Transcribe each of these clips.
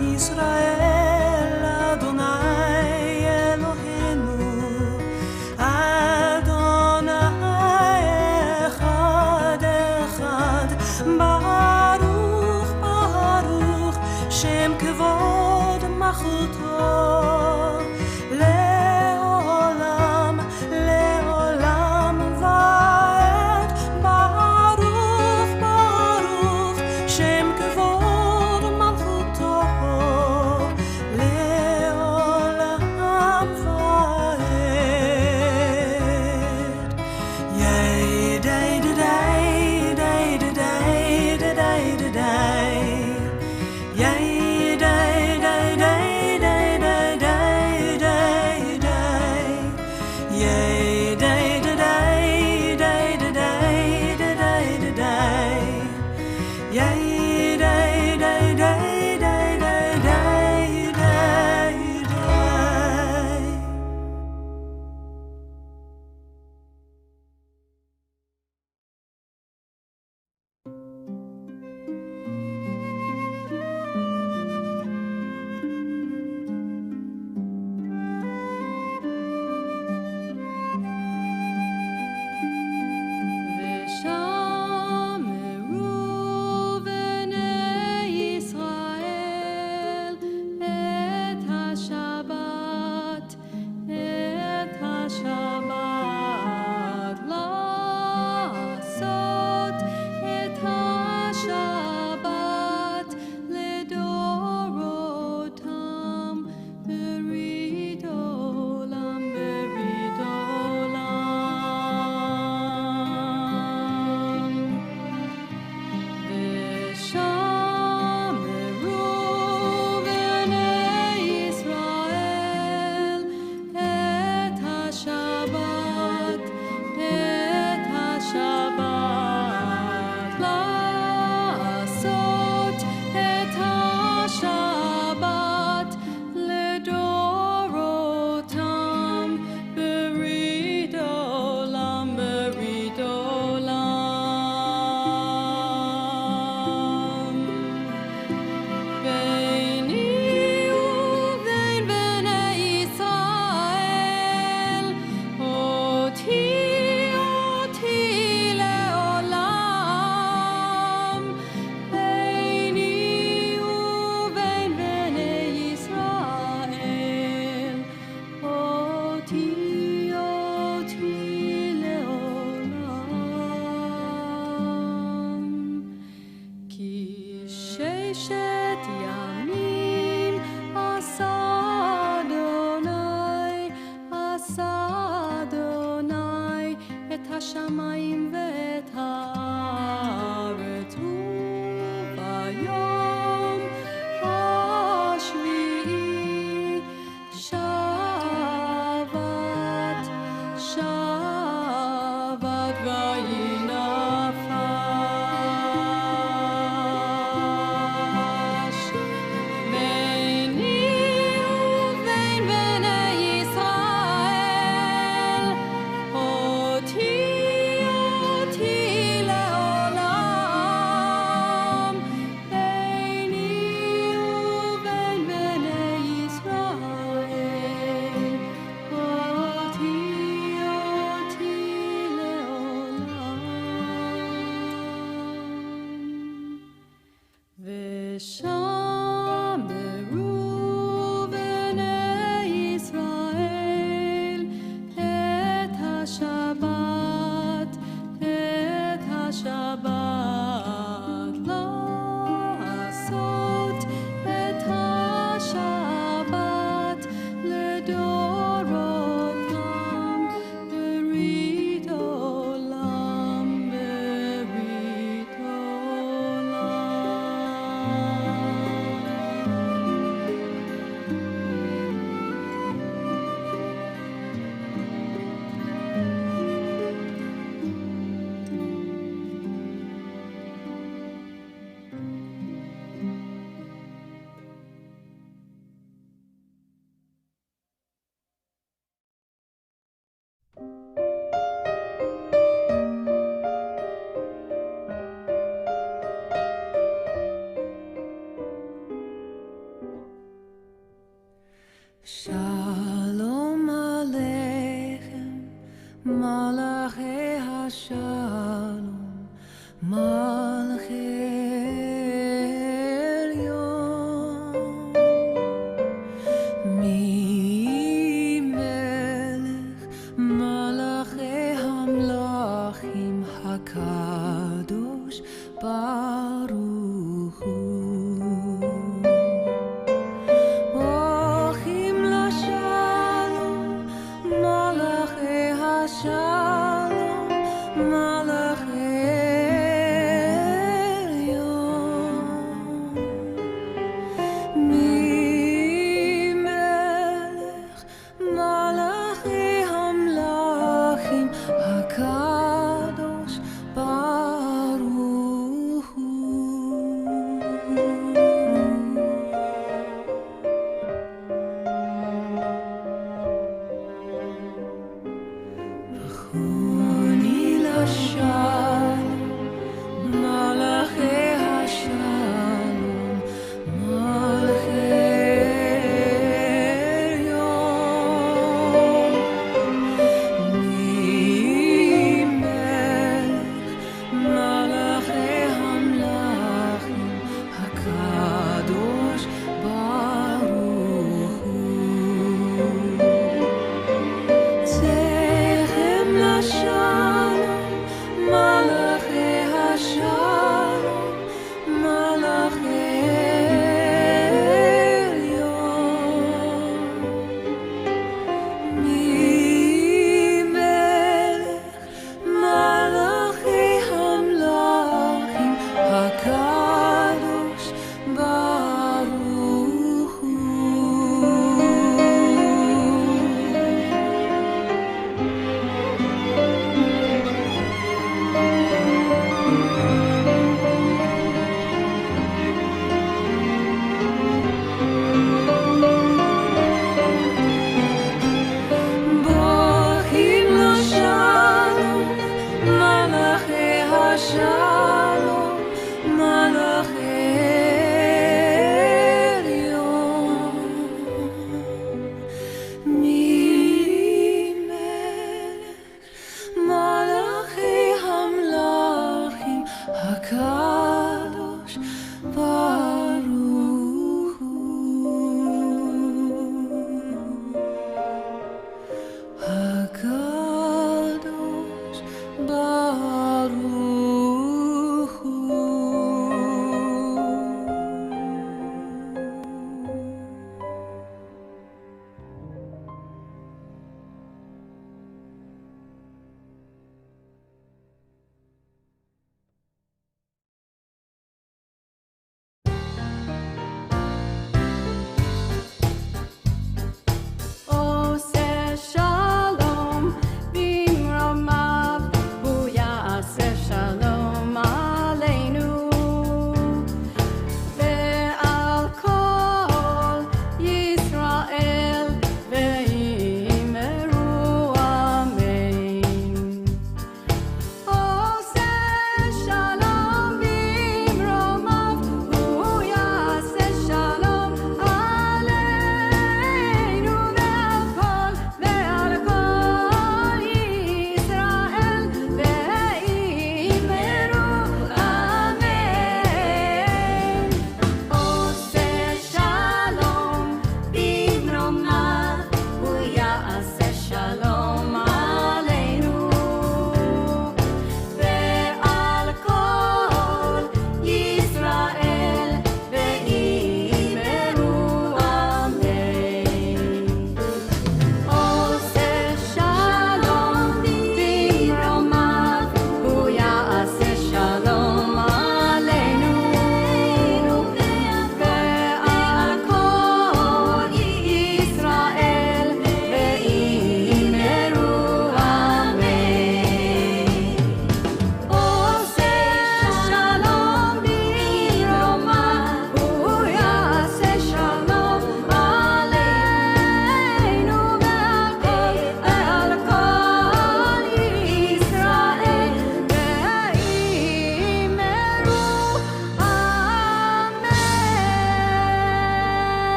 ישראל אדוני אלוהינו אדוני אחד אחד ברוך ברוך שם כבוד מלכותו לעולם לעולם ועד ברוך ברוך שם כבוד מלכותו לעולם ועד יי די די די די די די די די יי די די די די די Shalom Aleichem, Malachei HaShalom, Malachei Elyon. Mi Melech, Malachei HaMlachim, HaKadosh Baruch Hu. Ochim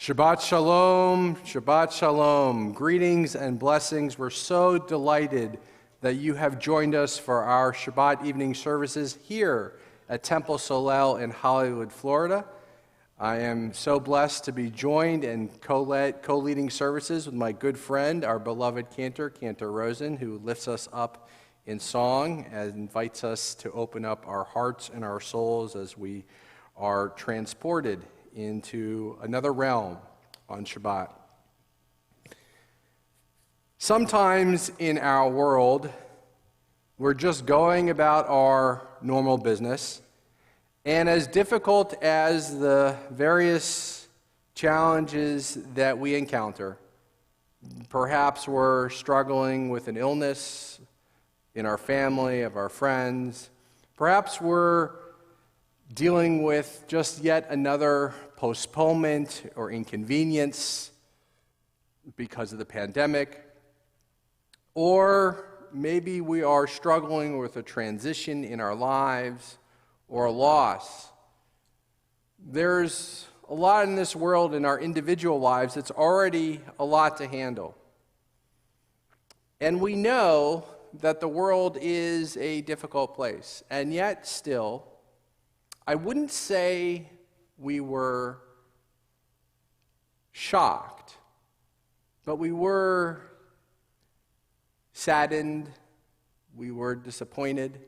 Shabbat Shalom, Shabbat Shalom. Greetings and blessings. We're so delighted that you have joined us for our Shabbat evening services here at Temple Solel in Hollywood, Florida. I am so blessed to be joined and co-leading services with my good friend, our beloved Cantor, Cantor Rosen, who lifts us up in song and invites us to open up our hearts and our souls as we are transported into another realm on Shabbat. Sometimes in our world, we're just going about our normal business, and as difficult as the various challenges that we encounter, perhaps we're struggling with an illness in our family, of our friends, perhaps we're dealing with just yet another postponement or inconvenience because of the pandemic, or maybe we are struggling with a transition in our lives or a loss. There's a lot in this world in our individual lives that's already a lot to handle. And we know that the world is a difficult place, and yet still, I wouldn't say we were shocked, but we were saddened, we were disappointed,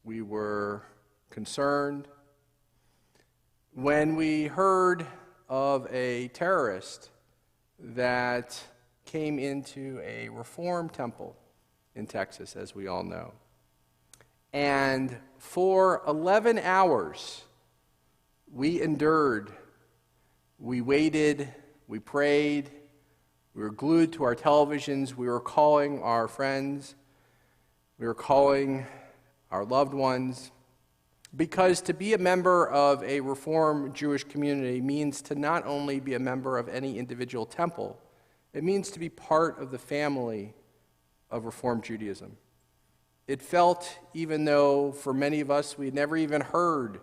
we were concerned when we heard of a terrorist that came into a Reform temple in Texas, as we all know. And for 11 hours, we endured, we waited, we prayed, we were glued to our televisions, we were calling our friends, we were calling our loved ones, because to be a member of a Reform Jewish community means to not only be a member of any individual temple, it means to be part of the family of Reform Judaism. It felt, even though for many of us we had never even heard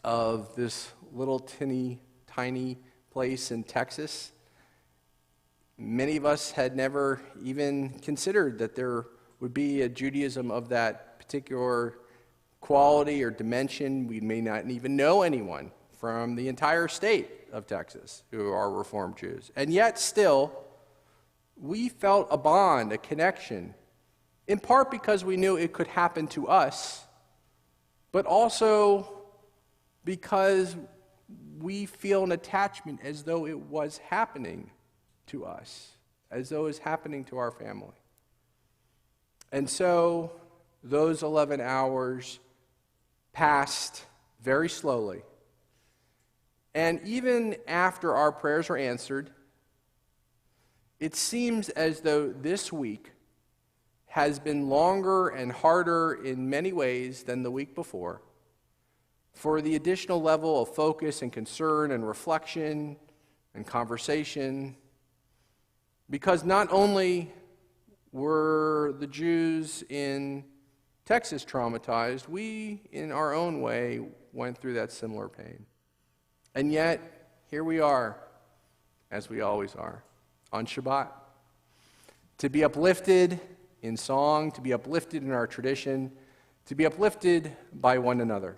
of this little tiny place in Texas, many of us had never even considered that there would be a Judaism of that particular quality or dimension. We may not even know anyone from the entire state of Texas who are Reformed Jews. And yet still, we felt a bond, a connection, in part because we knew it could happen to us, but also because we feel an attachment as though it was happening to us, as though it was happening to our family. And so those 11 hours passed very slowly. And even after our prayers were answered, it seems as though this week has been longer and harder in many ways than the week before, for the additional level of focus and concern and reflection and conversation, because not only were the Jews in Texas traumatized, we, in our own way, went through that similar pain. And yet, here we are, as we always are, on Shabbat. To be uplifted in song, to be uplifted in our tradition, to be uplifted by one another.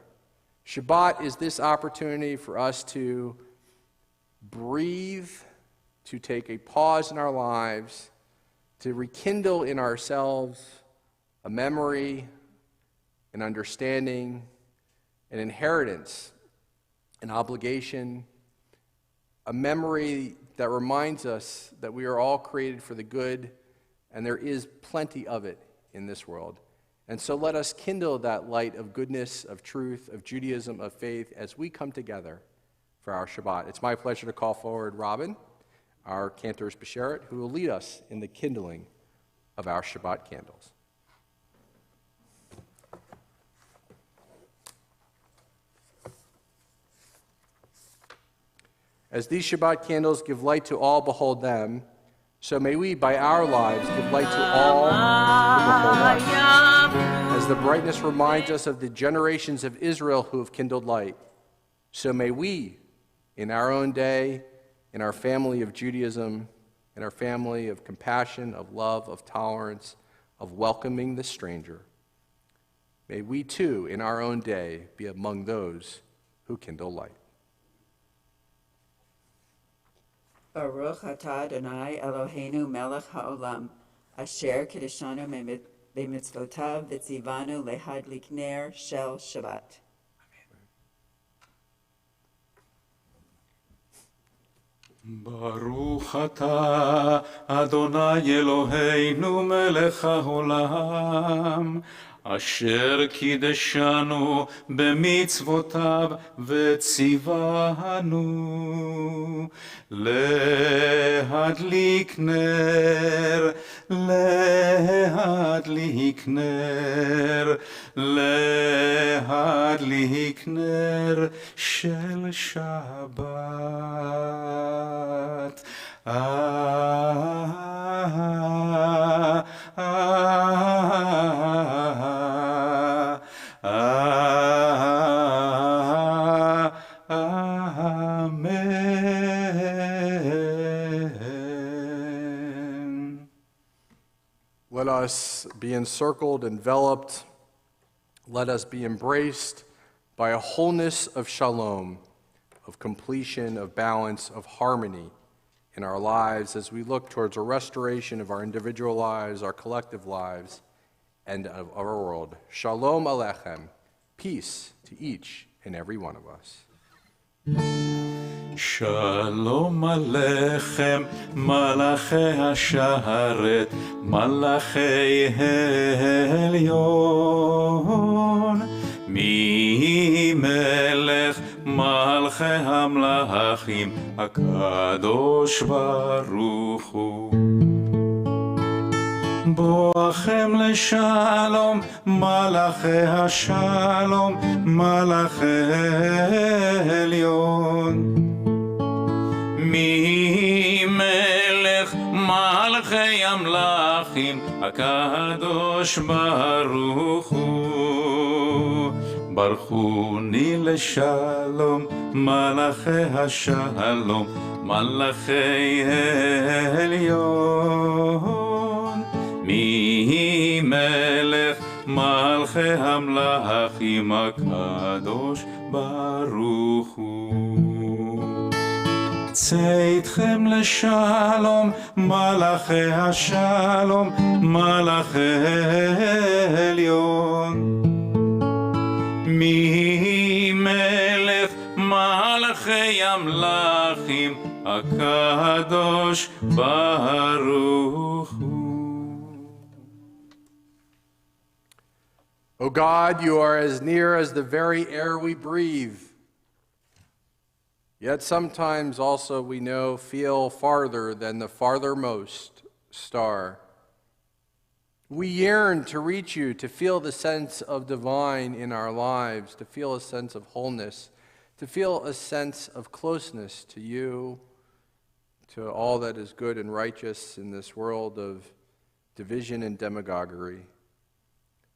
Shabbat is this opportunity for us to breathe, to take a pause in our lives, to rekindle in ourselves a memory, an understanding, an inheritance, an obligation, a memory that reminds us that we are all created for the good, and there is plenty of it in this world. And so let us kindle that light of goodness, of truth, of Judaism, of faith, as we come together for our Shabbat. It's my pleasure to call forward Robin, our Cantor's Besheret, who will lead us in the kindling of our Shabbat candles. As these Shabbat candles give light to all, behold them, so may we, by our lives, give light to all who behold us. As the brightness reminds us of the generations of Israel who have kindled light, so may we, in our own day, in our family of Judaism, in our family of compassion, of love, of tolerance, of welcoming the stranger, may we too, in our own day, be among those who kindle light. Baruch atah Adonai Eloheinu melech haolam, asher kiddushanu b'mitzvotav v'tzivanu lehadlik ner shel Shabbat. Baruch atah Adonai Eloheinu melech haolam, asher kiddeshanu b'mitzvotav v'tzivanu lehadlik ner, lehadlik ner, lehadlik ner shel Shabbat. Amen. Let us be encircled, enveloped. Let us be embraced by a wholeness of shalom, of completion, of balance, of harmony in our lives as we look towards a restoration of our individual lives, our collective lives, and of our world. Shalom Aleichem, peace to each and every one of us. Shalom Aleichem, Malachi Hasharet, Malachi Elyon, Mi Melech Malchi Hamlachim, Akadosh Baruch Hu. Boachem leshalom, Malachi Hashalom, Malachi Elyon. Mi melech malchei amlachim, Akadosh Baruch Hu. Baruchuni leshalom, Malachi Hashalom, Malachi Elyon. Mi melech malchei hamlachim, Akadosh Baruch Hu. צאתכם לשלום, מלאכי השלום, מלאכי עליון. ממלך מלאכי המלאכים, הקדוש ברוך הוא. O God, you are as near as the very air we breathe. Yet sometimes also we know, feel farther than the farthermost star. We yearn to reach you, to feel the sense of divine in our lives, to feel a sense of wholeness, to feel a sense of closeness to you, to all that is good and righteous in this world of division and demagoguery.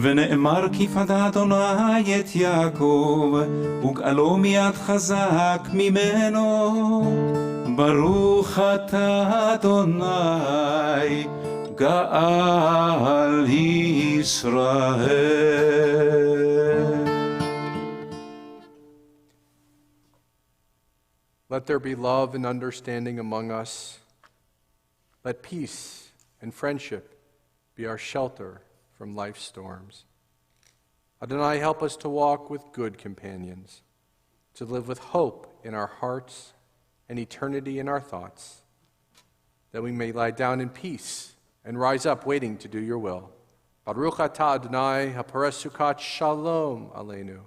ונאמר כי פדה אדוני את יעקב, וגאלו מיד חזק ממנו. ברוך אתה אדוני, גאל ישראל. Let there be love and understanding among us. Let peace and friendship be our shelter from life's storms. Adonai, help us to walk with good companions, to live with hope in our hearts and eternity in our thoughts, that we may lie down in peace and rise up waiting to do your will. Baruch atah Adonai haporeh sukat shalom aleinu,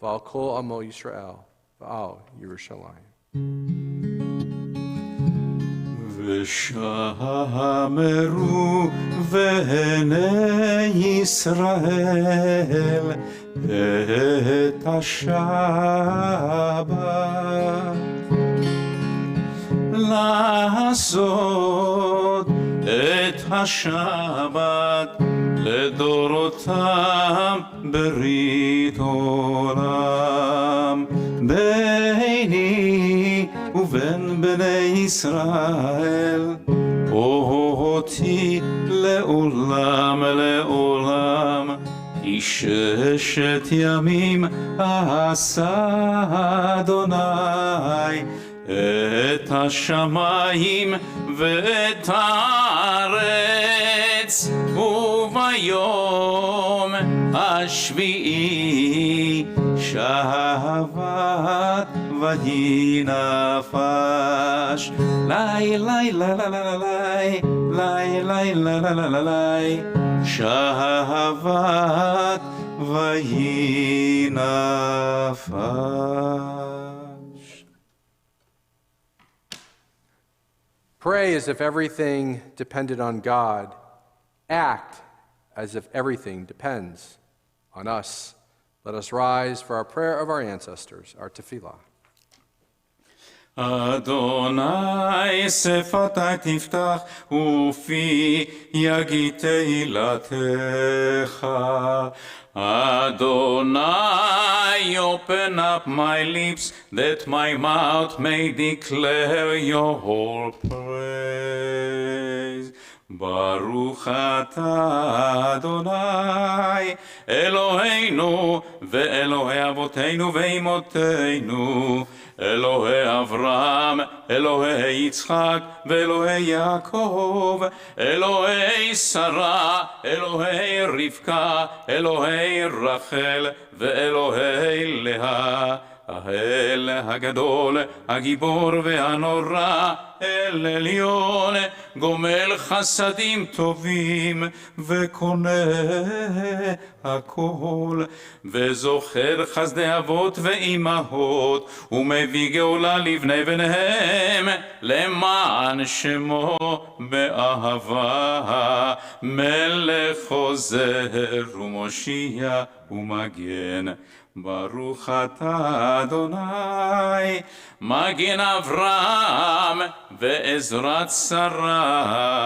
v'al kol amo Yisrael, v'al Yerushalayim. ושמרו בני ישראל את השבת, לעשות את השבת לדורותם ברית עולם. ביני ובין בני ישראל אותי לעולם לעולם, כי ששת ימים עשה אדוני את השמיים ואת הארץ, וביום השביעי שבת ויהי נפש. לי לי לי לי לי לי לי לי לי שבת ויהי נפש. Pray as if everything depended on God. Act as if everything depends on us. Let us rise for our prayer of our ancestors, our tefillah. אדוני שפתי תפתח ופי יגיד תהילתך. Adonai, open up my lips, that my mouth may declare your whole praise. Baruch atah Adonai, Eloheinu, ve'Elohei avotenu ve'imotenu, Elohei Avram, Elohei Yitzchak, ve'Elohei Yaakov, Elohei Sarah, Elohei Rivka, Elohei Rachel, ve'Elohei Leah, האל הגדול, הגיבור והנורא, אל עליון, גומל חסדים טובים, וקונה הכל, וזוכר חסדי אבות ואימהות, ומביא גאולה לבני בניהם, למען שמו באהבה, מלך חוזר ומושיע ומגן. ברוך אתה אדוני, מגן אברהם ועזרת שרה.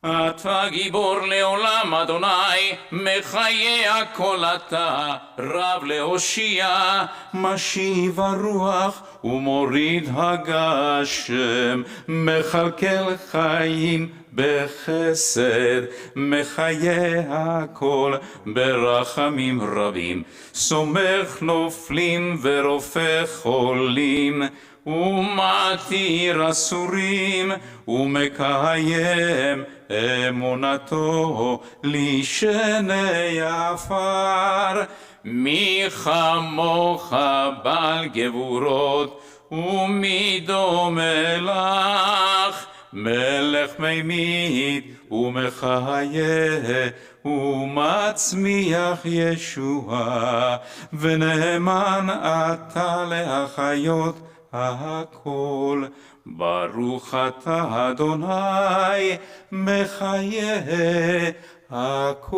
אתה גיבור לעולם אדוני, מחיה הכל אתה, רב להושיע, משיב הרוח ומוריד הגשם, מכלכל חיים בחסד, מחיה הכל ברחמים רבים, סומך נופלים ורופא חולים, ומתיר אסורים, ומקיים אמונתו לישני עפר. מי כמוך בעל גבורות, ומי דומה לך, מלך ממית ומחיה, ומצמיח ישועה, ונאמן אתה להחיות הכל. ברוך אתה אדוני, מחיה הכל.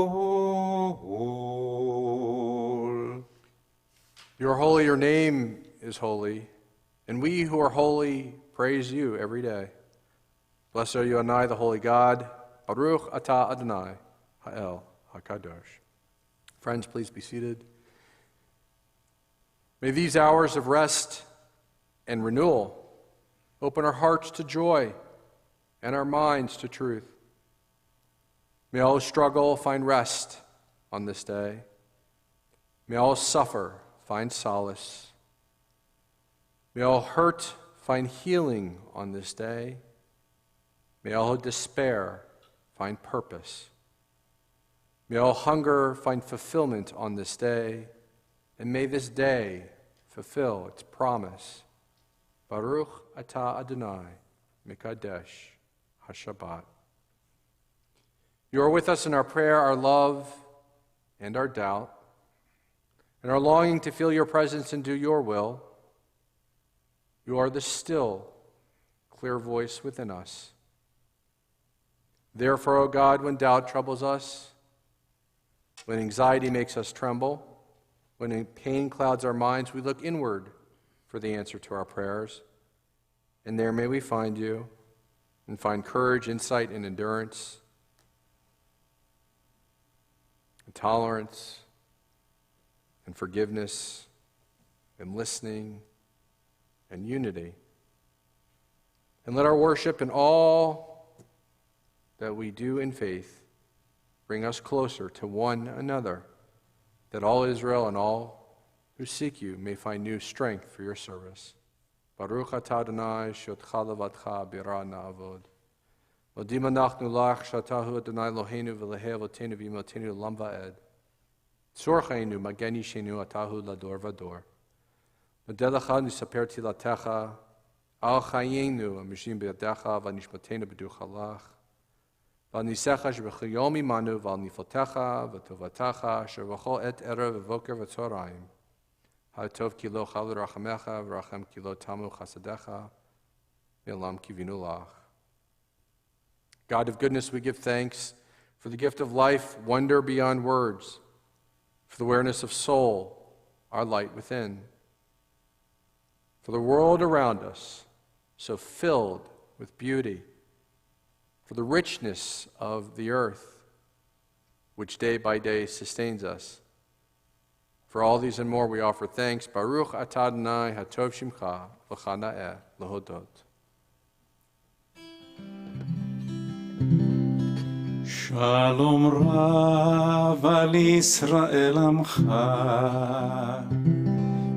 You are holy, your name is holy, and we who are holy praise you every day. Blessed are you, Adonai, the holy God. Baruch atah Adonai, ha'el HaKadosh. Friends, please be seated. May these hours of rest and renewal open our hearts to joy and our minds to truth. May all who struggle find rest on this day. May all who suffer find solace. May all hurt find healing on this day. May all who despair find purpose. May all hunger find fulfillment on this day. And may this day fulfill its promise. Baruch atah Adonai, Mekadesh HaShabbat. You are with us in our prayer, our love, and our doubt, and our longing to feel your presence and do your will. You are the still, clear voice within us. Therefore, O God, when doubt troubles us, when anxiety makes us tremble, when pain clouds our minds, we look inward for the answer to our prayers. And there may we find you and find courage, insight, and endurance, and tolerance, and forgiveness, and listening, and unity. And let our worship and all that we do in faith bring us closer to one another, that all Israel and all who seek you may find new strength for your service. Baruch atah Adonai shotcha levadcha bira na'avod. Modim anachnu lach shatahu Adonai Eloheinu v'lehei avotenu v'imotenu l'olam va'ed. Tzorcheinu mageni shenu atahu lador vador. Nodeh lecha nisaper tilatecha al chayenu amishim be'yadecha v'nishmatenu b'duchalach. V'nisecha sheb'chayom imanu v'al v'tovatacha asher v'chol et erev v'voker v'tzorayim. Ha'tov kilo chal rachamecha v'rachem kilo tamu chasadecha v'elam kivinu lach. God of goodness, we give thanks for the gift of life, wonder beyond words, for the awareness of soul, our light within, for the world around us, so filled with beauty, for the richness of the earth, which day by day sustains us. For all these and more we offer thanks. Baruch atah Adonai hatov shimcha v'chana'eh lehodot. Shalom Rav al Yisrael Amcha.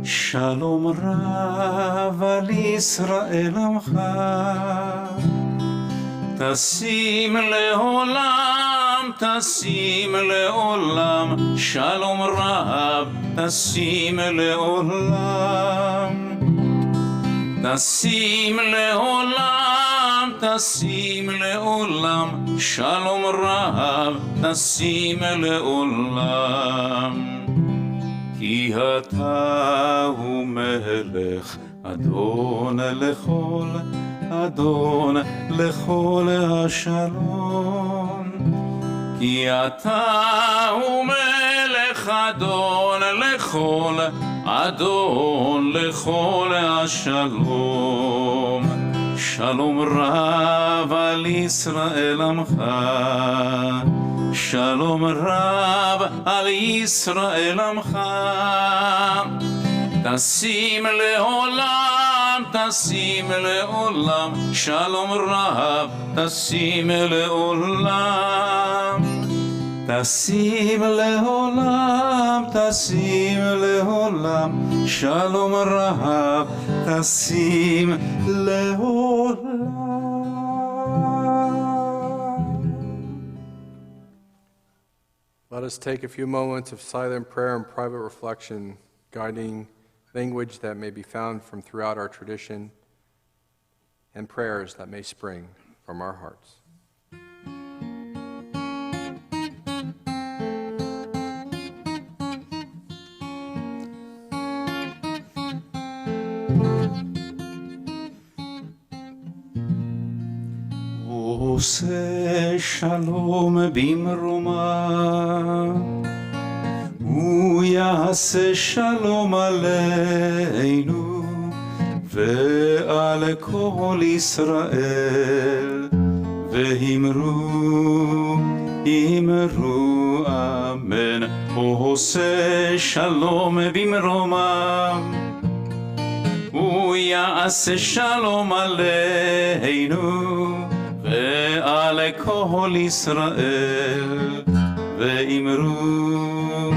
Shalom Rav al Yisrael Amcha. Tasim leolam, tasim leolam. Shalom Rav, tasim leolam. Tasim leolam, tasim leolam. Shalom Rav, tasim leolam. Ki ata hu melech Adon lechol, Adon lechol hashalom. Ki ata hu melech Adon lechol, Adon lechol hashalom. Shalom Rav al Yisrael Amcha. Shalom Rav al Yisrael Amcha. Tasim leolam, tasim leolam. Shalom Rav, tasim leolam. Tasim leolam, tasim leolam. Shalom Rav, tasim leolam. Let us take a few moments of silent prayer and private reflection, guiding language that may be found from throughout our tradition and prayers that may spring from our hearts. עושה שלום במרומה, הוא יעשה שלום עלינו ועל כל ישראל, ואמרו אמן. עושה שלום במרומם, הוא יעשה שלום עלינו ועל כל ישראל, ואמרו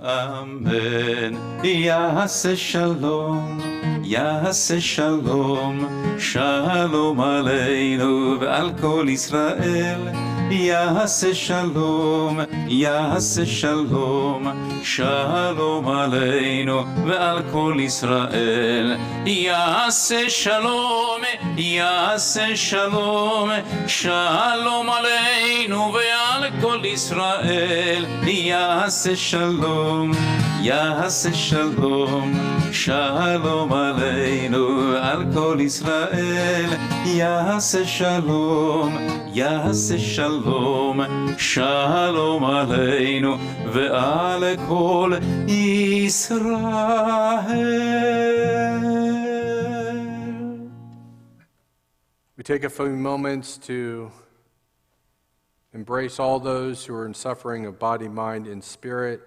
אמן. יעשה שלום, יעשה שלום, שלום עלינו ועל כל ישראל. יעשה שלום, יעשה שלום, שלום עלינו ועל כל ישראל. יעשה שלום, יעשה שלום, שלום עלינו ועל כל ישראל. יעשה שלום, יעשה שלום, שלום עלינו ועל כל ישראל. יעשה שלום, יעשה שלום, שלום עלינו ועל כל ישראל. We take a few moments to embrace all those who are in suffering of body, mind, and spirit,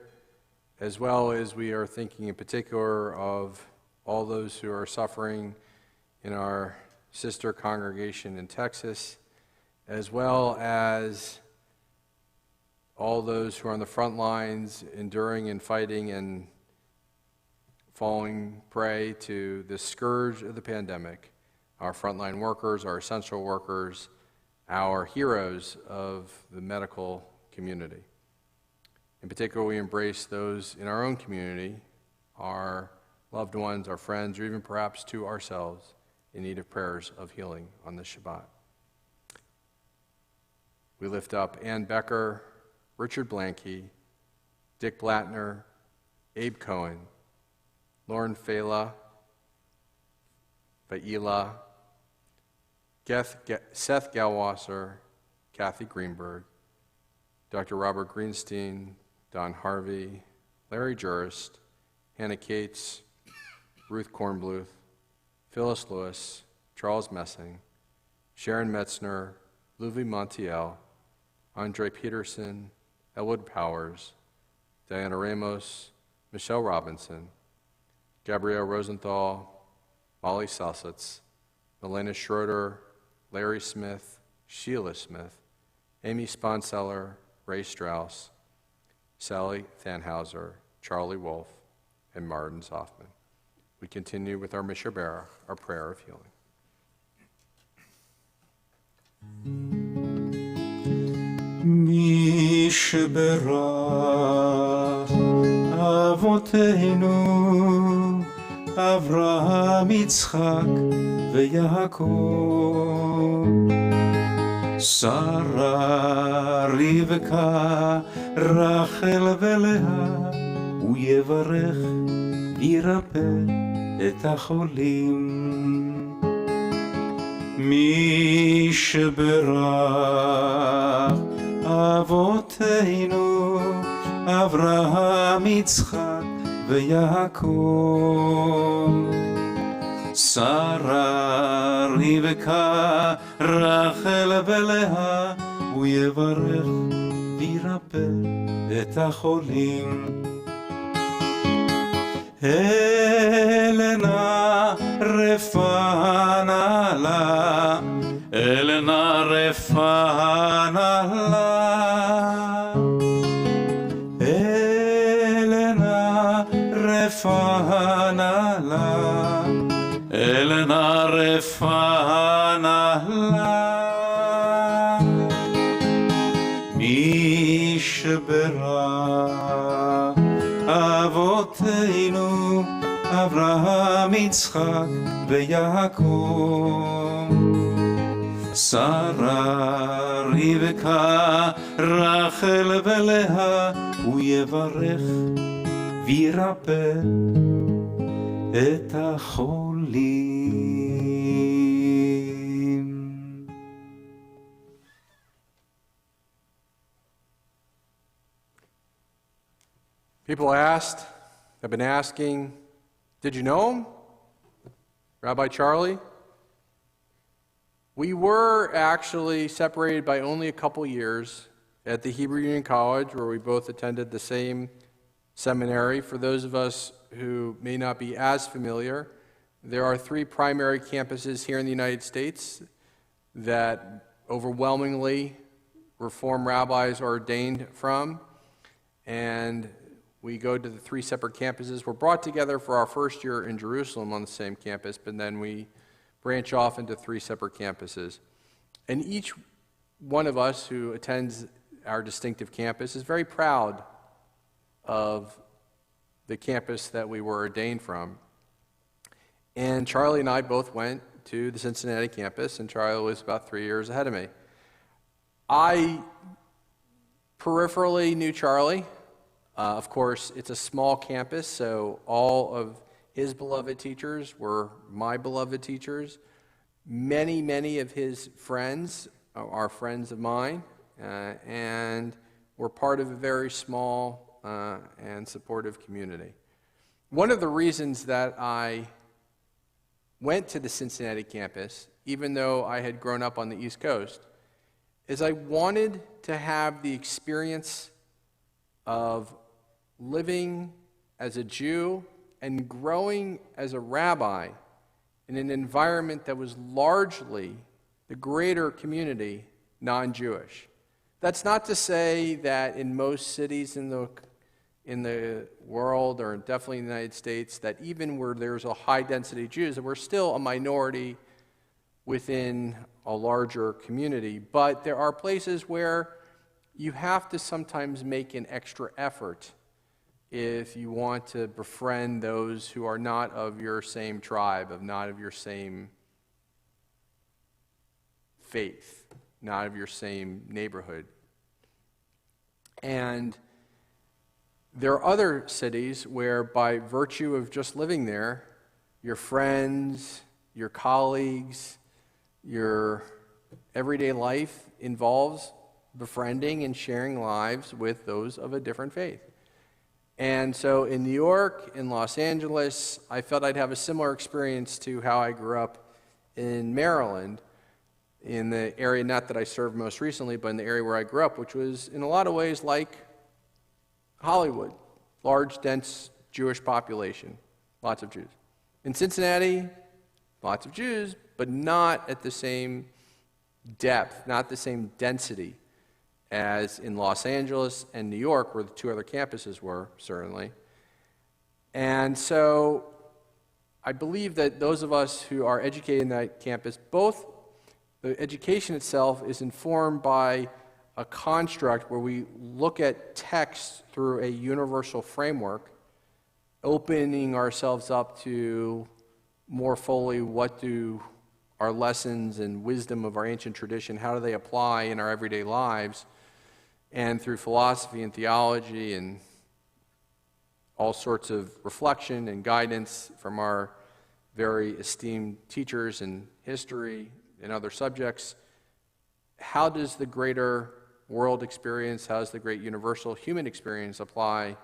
as well as we are thinking in particular of all those who are suffering in our sister congregation in Texas, as well as all those who are on the front lines enduring and fighting and falling prey to the scourge of the pandemic, our frontline workers, our essential workers, our heroes of the medical community. In particular, we embrace those in our own community, our loved ones, our friends, or even perhaps to ourselves in need of prayers of healing on this Shabbat. We lift up Ann Becker, Richard Blanke, Dick Blattner, Abe Cohen, Lauren Fela, Vaila, Seth Galwasser, Kathy Greenberg, Dr. Robert Greenstein, Don Harvey, Larry Jurist, Hannah Cates, Ruth Kornbluth, Phyllis Lewis, Charles Messing, Sharon Metzner, Louis Montiel, Andre Peterson, Elwood Powers, Diana Ramos, Michelle Robinson, Gabrielle Rosenthal, Molly Salsitz, Milena Schroeder, Larry Smith, Sheila Smith, Amy Sponseller, Ray Strauss, Sally Thanhauser, Charlie Wolf, and Martin Zoffman. We continue with our Misher Berach, our prayer of healing. Misher Berach Avotenu Avraham, Yitzchak, ויעקב. שרה, רבקה, רחל ולאה, הוא יברך וירפא את החולים. מי שברך אבותינו, אברהם, יצחק ויעקב. שרה, רבקה, רחל ולאה, הוא יברך וירפא את החולים. אלנה רפאנה לה, אלנה רפאנה לה, אלנה רפאנה לה, אלנה רפאנה לה. מי שברך אבותינו, אברהם, יצחק ויעקב. שרה, רבקה, רחל ולאה, הוא יברך וירפא את החולים. People have been asking, did you know him? Rabbi Charlie? We were actually separated by only a couple years, at the Hebrew Union College, where we both attended the same seminary. For those of us who may not be as familiar, there are 3 primary campuses here in the United States that overwhelmingly Reform rabbis are ordained from, and we go to the 3 separate campuses. We're brought together for our first year in Jerusalem on the same campus, but then we branch off into 3 separate campuses. And each one of us who attends our distinctive campus is very proud of the campus that we were ordained from. And Charlie and I both went to the Cincinnati campus, and Charlie was about 3 years ahead of me. I peripherally knew Charlie. Of course, it's a small campus, so all of his beloved teachers were my beloved teachers. Many of his friends are friends of mine, and we're part of a very small and supportive community. One of the reasons that I went to the Cincinnati campus, even though I had grown up on the East Coast, is I wanted to have the experience of living as a Jew and growing as a rabbi in an environment that was largely the greater community non-Jewish. That's not to say that in most cities in the world, or definitely in the United States, that even where there's a high density of Jews, that we're still a minority within a larger community. But there are places where you have to sometimes make an extra effort if you want to befriend those who are not of your same tribe, not of your same faith, not of your same neighborhood. And there are other cities where, by virtue of just living there, your friends, your colleagues, your everyday life involves befriending and sharing lives with those of a different faith. And so in New York, in Los Angeles, I felt I'd have a similar experience to how I grew up in Maryland, in the area, not that I served most recently, but in the area where I grew up, which was in a lot of ways like Hollywood. Large, dense Jewish population, lots of Jews. In Cincinnati, lots of Jews, but not at the same depth, not the same density as in Los Angeles and New York, where the 2 other campuses were, certainly. And so I believe that those of us who are educated in that campus, both the education itself is informed by a construct where we look at text through a universal framework, opening ourselves up to more fully what do our lessons and wisdom of our ancient tradition, how do they apply in our everyday lives, and through philosophy and theology and all sorts of reflection and guidance from our very esteemed teachers in history and other subjects. How does the greater world experience, how does the great universal human experience apply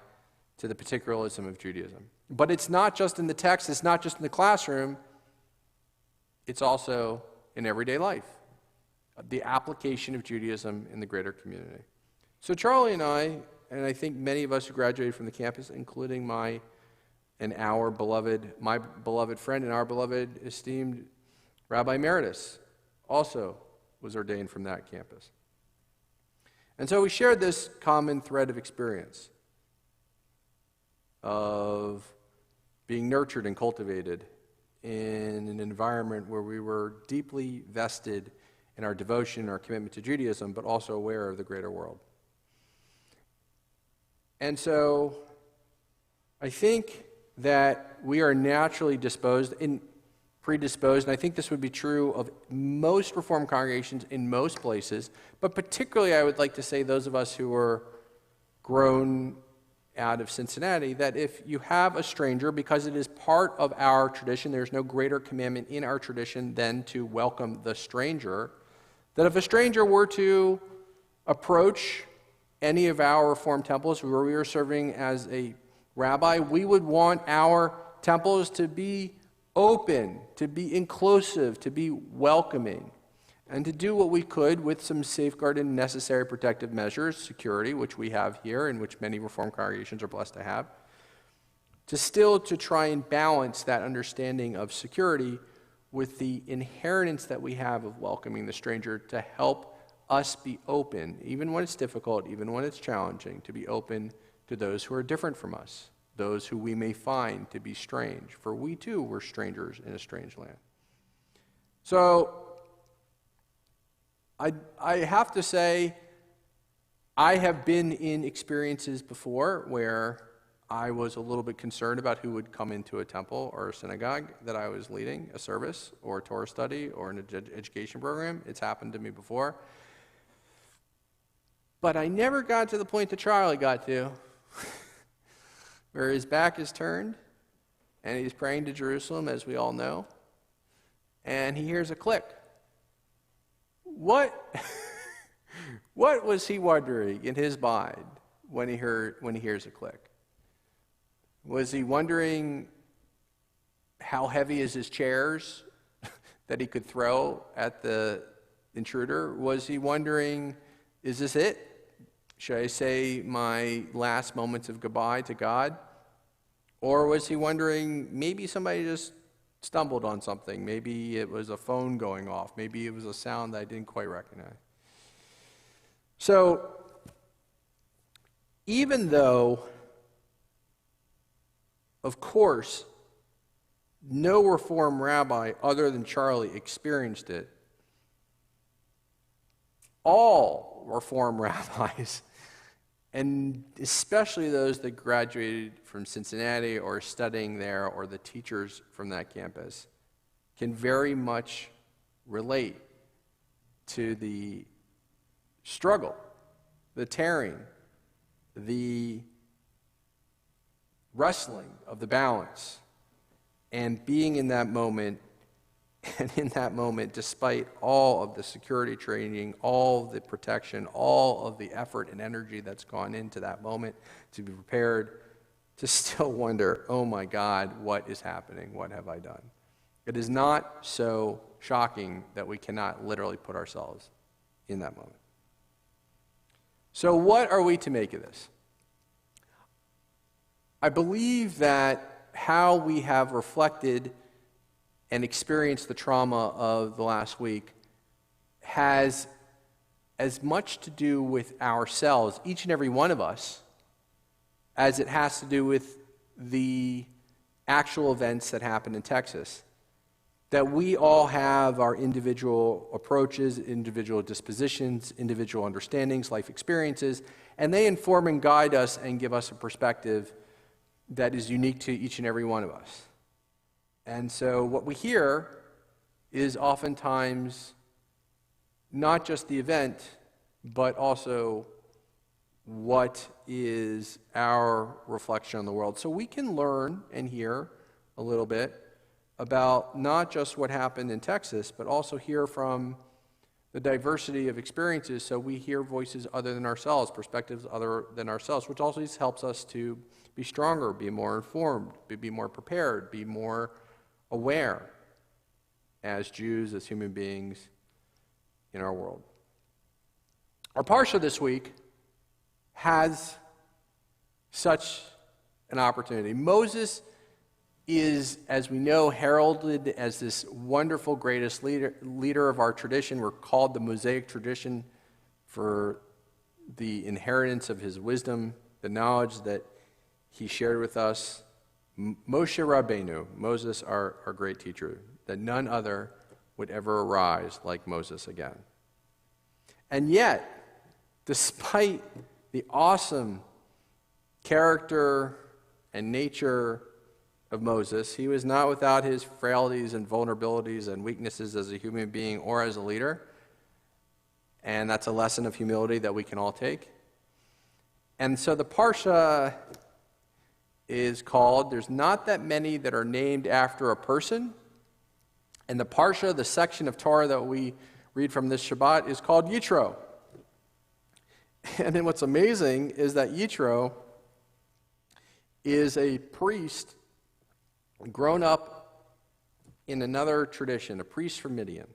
to the particularism of Judaism? But it's not just in the text, it's not just in the classroom, it's also in everyday life, the application of Judaism in the greater community. So Charlie and I think many of us who graduated from the campus, including my beloved friend and our beloved esteemed Rabbi Emeritus, also was ordained from that campus. And so we shared this common thread of experience of being nurtured and cultivated in an environment where we were deeply vested in our devotion, our commitment to Judaism, but also aware of the greater world. And so I think that we are naturally predisposed, and I think this would be true of most Reformed congregations in most places, but particularly I would like to say those of us who were grown out of Cincinnati, that if you have a stranger, because it is part of our tradition, there's no greater commandment in our tradition than to welcome the stranger, that if a stranger were to approach any of our Reformed temples where we were serving as a rabbi, we would want our temples to be open, to be inclusive, to be welcoming. and to do what we could with some safeguarded and necessary protective measures, security, which we have here and which many Reformed congregations are blessed to have, to try and balance that understanding of security with the inheritance that we have of welcoming the stranger, to help us be open, even when it's difficult, even when it's challenging, to be open to those who are different from us, those who we may find to be strange, for we too were strangers in a strange land. So I have to say, I have been in experiences before where I was a little bit concerned about who would come into a temple or a synagogue that I was leading a service or a Torah study or an education program. It's happened to me before. But I never got to the point that Charlie got to, where his back is turned and he's praying to Jerusalem, as we all know, and he hears a click. What was he wondering in his mind when he hears a click? Was he wondering how heavy is his chairs that he could throw at the intruder? Was he wondering, is this it? Should I say my last moments of goodbye to God? Or was he wondering, maybe somebody just stumbled on something. Maybe it was a phone going off. Maybe it was a sound that I didn't quite recognize. So, even though, of course, no Reform rabbi other than Charlie experienced it, all Reform rabbis, and especially those that graduated from Cincinnati or studying there, or the teachers from that campus, can very much relate to the struggle, the tearing, the wrestling of the balance, and being in that moment. And in that moment, despite all of the security training, all of the protection, all of the effort and energy that's gone into that moment to be prepared, to still wonder, oh my God, what is happening? What have I done? It is not so shocking that we cannot literally put ourselves in that moment. So what are we to make of this? I believe that how we have reflected and experienced the trauma of the last week has as much to do with ourselves, each and every one of us, as it has to do with the actual events that happened in Texas. That we all have our individual approaches, individual dispositions, individual understandings, life experiences, and they inform and guide us and give us a perspective that is unique to each and every one of us. And so what we hear is oftentimes not just the event, but also what is our reflection on the world. So we can learn and hear a little bit about not just what happened in Texas, but also hear from the diversity of experiences. So we hear voices other than ourselves, perspectives other than ourselves, which also helps us to be stronger, be more informed, be more prepared, be more aware as Jews, as human beings in our world. Our Parsha this week has such an opportunity. Moses is, as we know, heralded as this wonderful, greatest leader of our tradition. We're called the Mosaic tradition for the inheritance of his wisdom, the knowledge that he shared with us. Moshe Rabbeinu, Moses, our great teacher, that none other would ever arise like Moses again. And yet, despite the awesome character and nature of Moses, he was not without his frailties and vulnerabilities and weaknesses as a human being or as a leader. And that's a lesson of humility that we can all take. And so the Parsha is called, there's not that many that are named after a person. And the Parsha, the section of Torah that we read from this Shabbat, is called Yitro. And then what's amazing is that Yitro is a priest grown up in another tradition, a priest from Midian.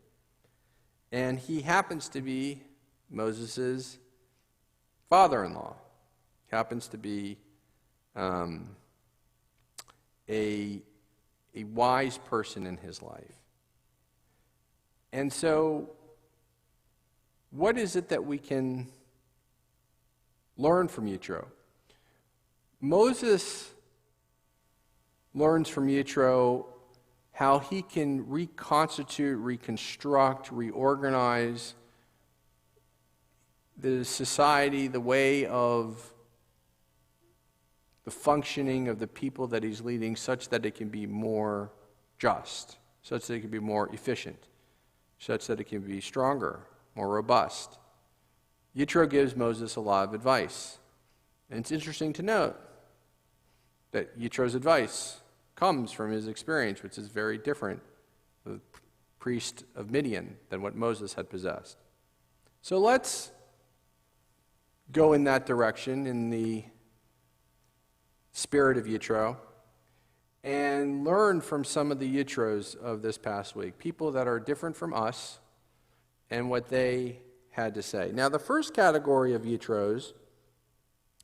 And he happens to be Moses' father-in-law. He happens to be a wise person in his life. And so, what is it that we can learn from Yitro? Moses learns from Yitro how he can reconstitute, reconstruct, reorganize the society, the way of the functioning of the people that he's leading, such that it can be more just, such that it can be more efficient, such that it can be stronger, more robust. Yitro gives Moses a lot of advice. And it's interesting to note that Yitro's advice comes from his experience, which is very different, the priest of Midian, than what Moses had possessed. So let's go in that direction in the spirit of Yitro and learn from some of the Yitros of this past week, people that are different from us and what they had to say. Now, the first category of Yitros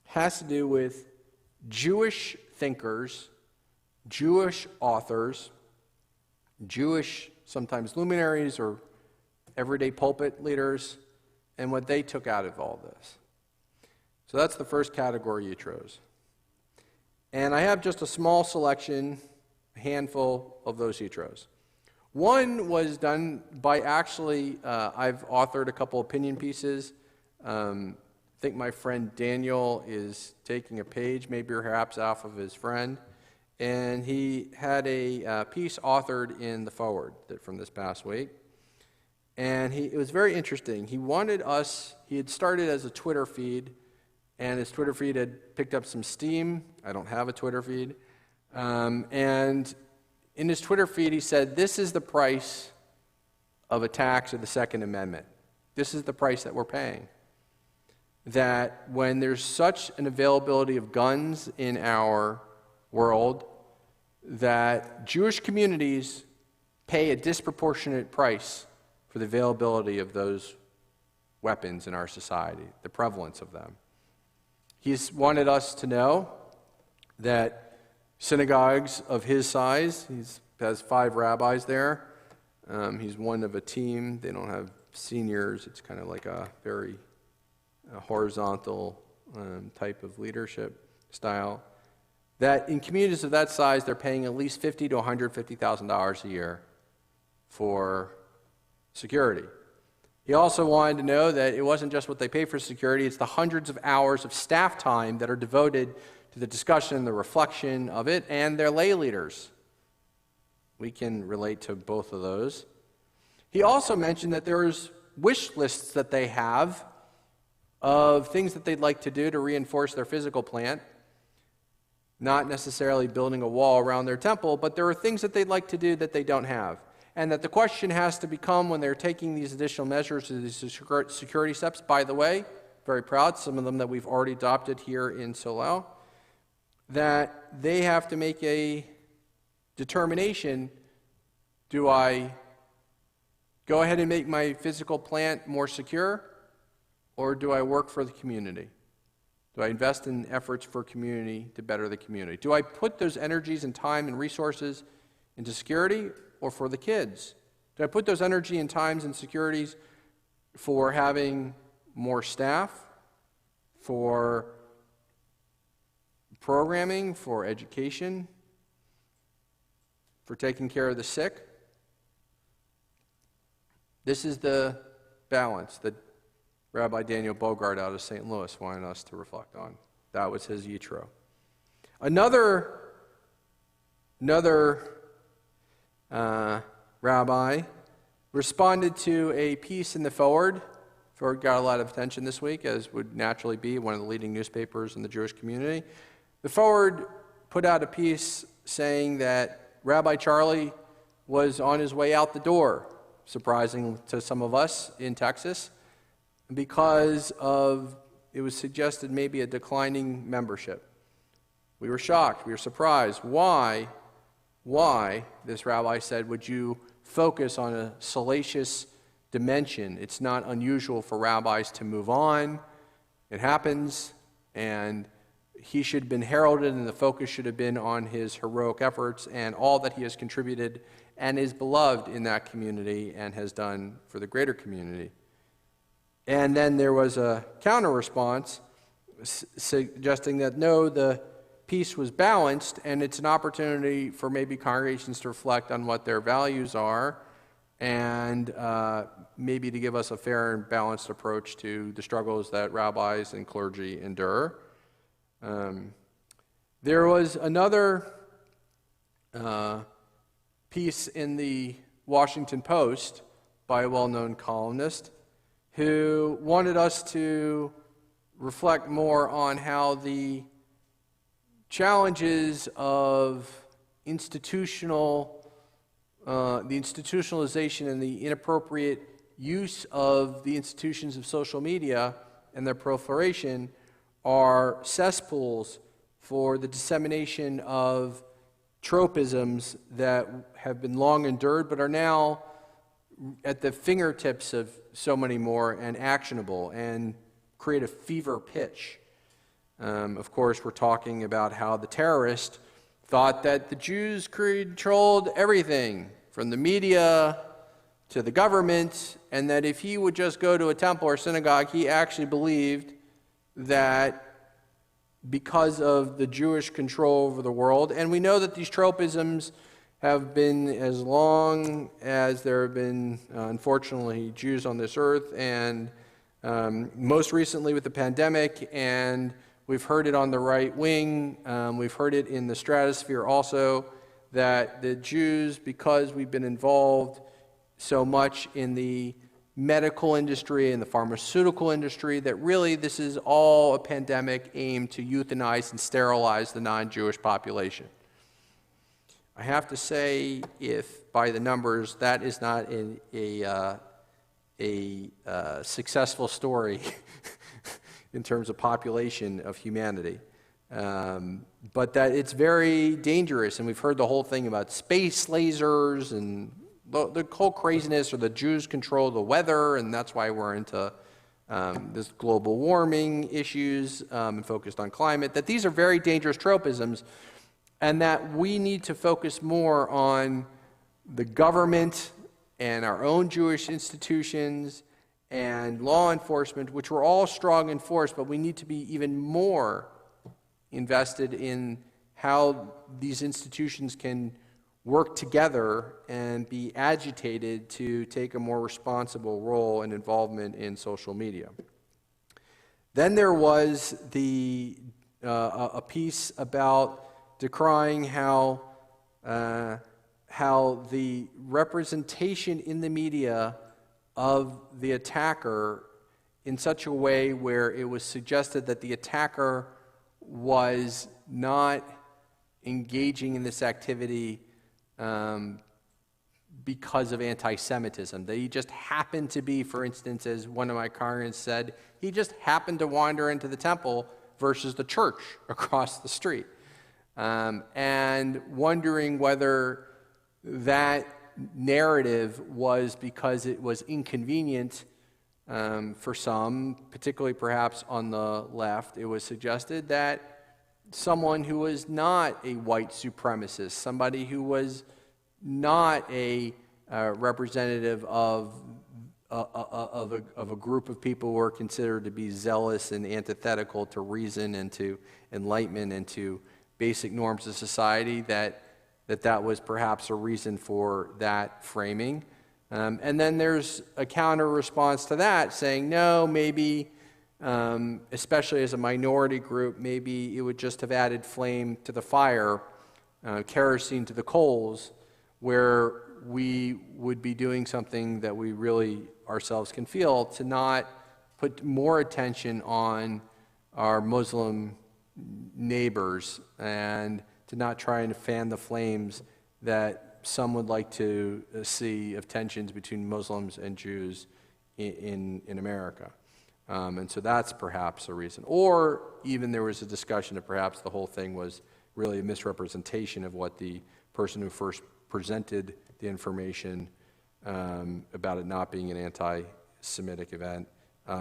has to do with Jewish thinkers, Jewish authors, Jewish sometimes luminaries or everyday pulpit leaders, and what they took out of all this. So that's the first category, Yitros. And I have just a small selection, a handful of those Yitros. One was done by actually, I've authored a couple opinion pieces. I think my friend Daniel is taking a page, maybe perhaps off of his friend. And he had a piece authored in the forward from this past week. And it was very interesting. He had started as a Twitter feed, and his Twitter feed had picked up some steam. I don't have a Twitter feed. And in his Twitter feed, he said, this is the price of attacks of the Second Amendment. This is the price that we're paying. That when there's such an availability of guns in our world, that Jewish communities pay a disproportionate price for the availability of those weapons in our society, the prevalence of them. He's wanted us to know that synagogues of his size, he has 5 rabbis there. He's one of a team. They don't have seniors. It's kind of like a very horizontal type of leadership style. That in communities of that size, they're paying at least $50,000 to $150,000 a year for security. He also wanted to know that it wasn't just what they pay for security, it's the hundreds of hours of staff time that are devoted to the discussion, the reflection of it, and their lay leaders. We can relate to both of those. He also mentioned that there's wish lists that they have of things that they'd like to do to reinforce their physical plant. Not necessarily building a wall around their temple, but there are things that they'd like to do that they don't have. And that the question has to become, when they're taking these additional measures, these security steps, by the way, very proud, some of them that we've already adopted here in Solel, that they have to make a determination, do I go ahead and make my physical plant more secure, or do I work for the community? Do I invest in efforts for community to better the community? Do I put those energies and time and resources into security or for the kids? Do I put those energy and times and securities for having more staff, for programming, for education, for taking care of the sick? This is the balance that Rabbi Daniel Bogart out of St. Louis wanted us to reflect on. That was his Yitro. Another rabbi responded to a piece in the Forward. Forward got a lot of attention this week, as would naturally be one of the leading newspapers in the Jewish community. The Forward put out a piece saying that Rabbi Charlie was on his way out the door, surprising to some of us in Texas, because of, it was suggested, maybe a declining membership. We were shocked. We were surprised. Why, this rabbi said, would you focus on a salacious dimension. It's not unusual for rabbis to move on. It happens, and he should have been heralded, and the focus should have been on his heroic efforts and all that he has contributed and is beloved in that community and has done for the greater community. And then there was a counter response suggesting that no, the piece was balanced, and it's an opportunity for maybe congregations to reflect on what their values are and maybe to give us a fair and balanced approach to the struggles that rabbis and clergy endure. There was another piece in the Washington Post by a well-known columnist who wanted us to reflect more on how the challenges of the institutionalization and the inappropriate use of the institutions of social media and their proliferation are cesspools for the dissemination of tropisms that have been long endured but are now at the fingertips of so many more and actionable and create a fever pitch. Of course, we're talking about how the terrorist thought that the Jews controlled everything, from the media to the government, and that if he would just go to a temple or synagogue, he actually believed that because of the Jewish control over the world, and we know that these tropisms have been as long as there have been, unfortunately, Jews on this earth, and most recently with the pandemic, and we've heard it on the right wing, we've heard it in the stratosphere also, that the Jews, because we've been involved so much in the medical industry and the pharmaceutical industry, that really this is all a pandemic aimed to euthanize and sterilize the non-Jewish population. I have to say, if by the numbers, that is not a successful story in terms of population of humanity. But that it's very dangerous, and we've heard the whole thing about space lasers and the whole craziness, or the Jews control the weather, and that's why we're into this global warming issues and focused on climate, that these are very dangerous tropisms, and that we need to focus more on the government and our own Jewish institutions and law enforcement, which were all strong in force, but we need to be even more invested in how these institutions can work together and be agitated to take a more responsible role and involvement in social media. Then there was a piece about decrying how the representation in the media of the attacker in such a way where it was suggested that the attacker was not engaging in this activity because of anti-Semitism. That he just happened to be, for instance, as one of my congregants said, he just happened to wander into the temple versus the church across the street. And wondering whether that narrative was because it was inconvenient for some, particularly perhaps on the left. It was suggested that someone who was not a white supremacist, somebody who was not a representative of a group of people who are considered to be zealous and antithetical to reason and to enlightenment and to basic norms of society, that was perhaps a reason for that framing. And then there's a counter response to that saying, no, maybe, especially as a minority group, maybe it would just have added flame to the fire, kerosene to the coals, where we would be doing something that we really ourselves can feel, to not put more attention on our Muslim neighbors and to not try and fan the flames that some would like to see of tensions between Muslims and Jews in America. And so that's perhaps a reason. Or even there was a discussion that perhaps the whole thing was really a misrepresentation of what the person who first presented the information about it not being an anti-Semitic event.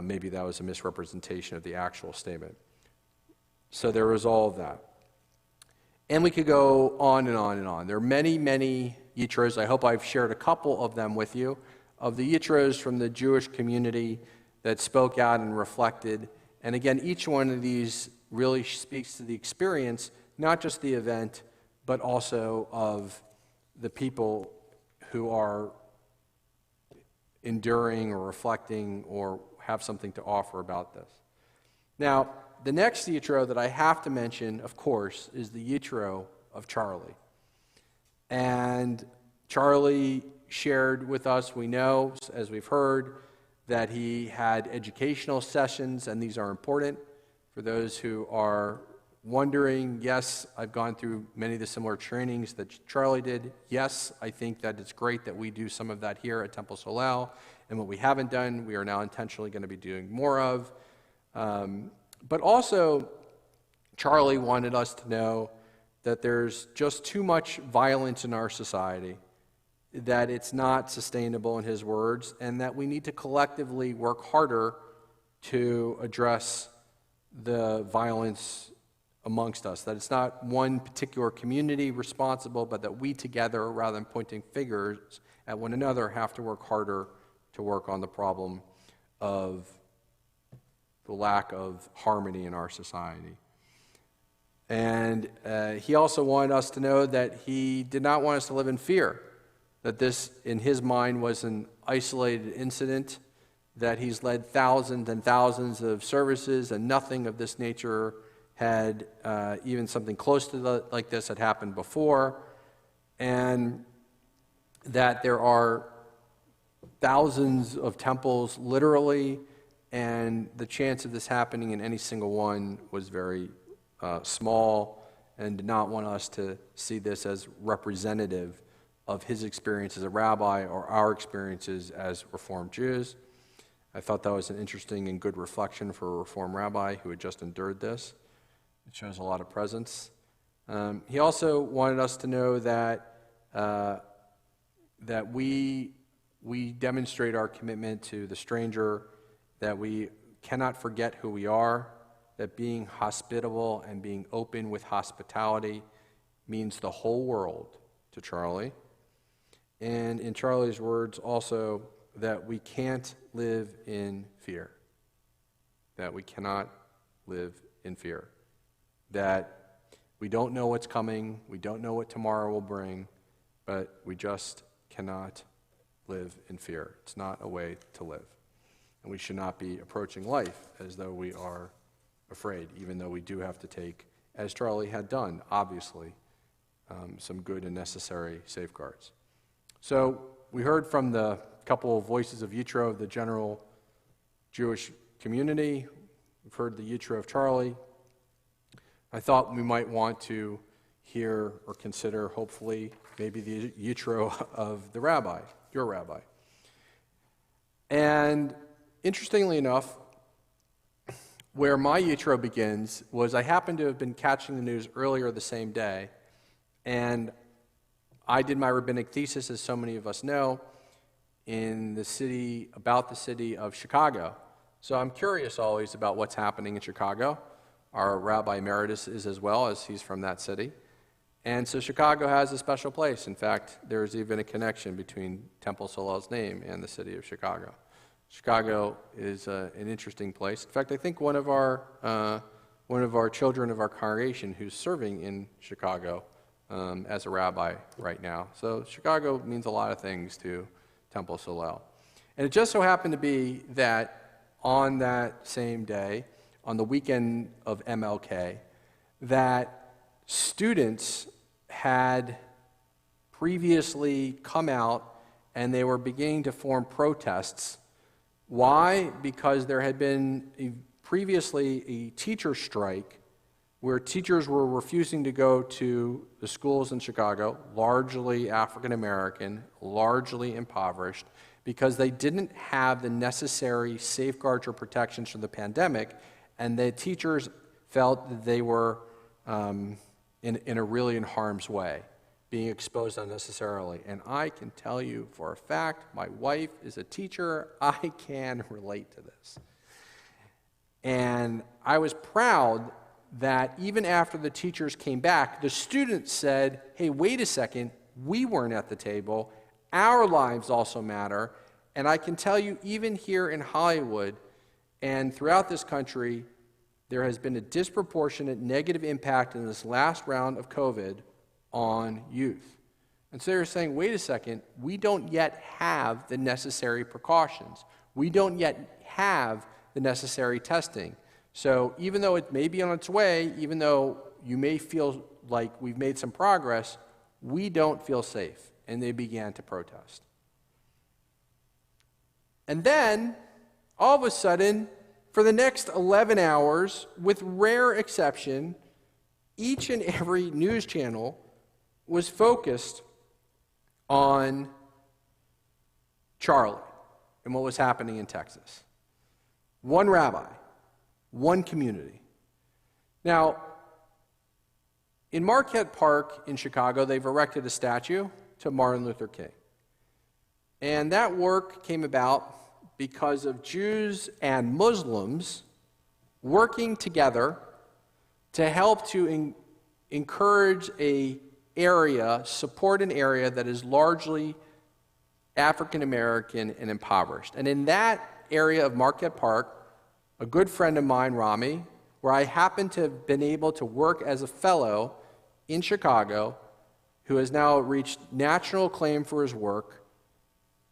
Maybe that was a misrepresentation of the actual statement. So there was all of that. And we could go on and on and on. There are many, many yitros. I hope I've shared a couple of them with you, of the yitros from the Jewish community that spoke out and reflected. And again, each one of these really speaks to the experience, not just the event, but also of the people who are enduring or reflecting or have something to offer about this. Now, the next yitro that I have to mention, of course, is the yitro of Charlie. And Charlie shared with us, we know, as we've heard, that he had educational sessions, and these are important. For those who are wondering, yes, I've gone through many of the similar trainings that Charlie did. Yes, I think that it's great that we do some of that here at Temple Solel, and what we haven't done, we are now intentionally going to be doing more of. But also, Charlie wanted us to know that there's just too much violence in our society, that it's not sustainable in his words, and that we need to collectively work harder to address the violence amongst us, that it's not one particular community responsible, but that we together, rather than pointing fingers at one another, have to work harder to work on the problem of the lack of harmony in our society. And he also wanted us to know that he did not want us to live in fear, that this, in his mind, was an isolated incident, that he's led thousands and thousands of services, and nothing of this nature had even something close to like this had happened before, and that there are thousands of temples, literally, and the chance of this happening in any single one was very small, and did not want us to see this as representative of his experience as a rabbi or our experiences as Reformed Jews. I thought that was an interesting and good reflection for a Reformed rabbi who had just endured this. It shows a lot of presence. He also wanted us to know that that we demonstrate our commitment to the stranger, that we cannot forget who we are, that being hospitable and being open with hospitality means the whole world to Charlie. And in Charlie's words also, that we can't live in fear, that we cannot live in fear, that we don't know what's coming, we don't know what tomorrow will bring, but we just cannot live in fear. It's not a way to live. And we should not be approaching life as though we are afraid, even though we do have to take, as Charlie had done, obviously, some good and necessary safeguards. So we heard from the couple of voices of Yitro of the general Jewish community. We've heard the Yitro of Charlie. I thought we might want to hear or consider, hopefully, maybe the Yitro of the rabbi, your rabbi. And interestingly enough, where my Yitro begins was I happened to have been catching the news earlier the same day, and I did my rabbinic thesis, as so many of us know, in the city, about the city of Chicago. So I'm curious always about what's happening in Chicago. Our Rabbi Emeritus is as well, as he's from that city. And so Chicago has a special place. In fact, there's even a connection between Temple Solel's name and the city of Chicago. Chicago is an interesting place. In fact, I think one of our children of our congregation who's serving in Chicago as a rabbi right now. So Chicago means a lot of things to Temple Solel. And it just so happened to be that on that same day, on the weekend of MLK, that students had previously come out and they were beginning to form protests. Why? Because there had been previously a teacher strike where teachers were refusing to go to the schools in Chicago, largely African American, largely impoverished, because they didn't have the necessary safeguards or protections from the pandemic, and the teachers felt that they were in a really in harm's way. being exposed unnecessarily. And I can tell you for a fact, my wife is a teacher. I can relate to this. And I was proud that even after the teachers came back, the students said, hey, wait a second, we weren't at the table. Our lives also matter. And I can tell you, even here in Hollywood and throughout this country, there has been a disproportionate negative impact in this last round of COVID on youth. And so they're saying, wait a second, we don't yet have the necessary precautions. We don't yet have the necessary testing. So even though it may be on its way, even though you may feel like we've made some progress, we don't feel safe. And they began to protest. And then, all of a sudden, for the next 11 hours, with rare exception, each and every news channel was focused on Charlie and what was happening in Texas. One rabbi, one community. Now, in Marquette Park in Chicago, they've erected a statue to Martin Luther King. And that work came about because of Jews and Muslims working together to help to encourage a area, support an area that is largely African American and impoverished. And in that area of Marquette Park, a good friend of mine, Rami, where I happen to have been able to work as a fellow in Chicago, who has now reached national acclaim for his work,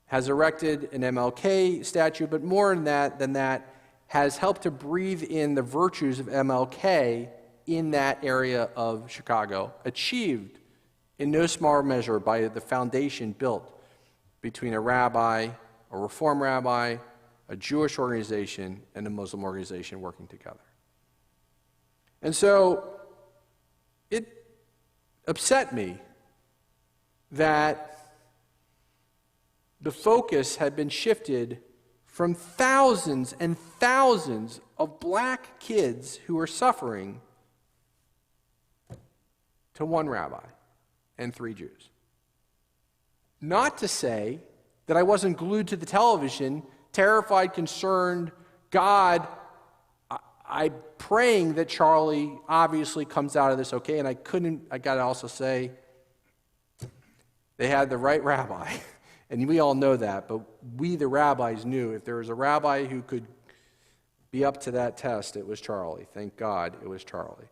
has erected an MLK statue, but more than that, has helped to breathe in the virtues of MLK in that area of Chicago, achieved in no small measure by the foundation built between a rabbi, a Reform rabbi, a Jewish organization, and a Muslim organization working together. And so it upset me that the focus had been shifted from thousands and thousands of black kids who were suffering to one rabbi and 3 Jews. Not to say that I wasn't glued to the television, terrified, concerned, God, I'm praying that Charlie obviously comes out of this okay, and I got to also say, they had the right rabbi. And we all know that, but we, the rabbis, knew if there was a rabbi who could be up to that test, it was Charlie. Thank God it was Charlie.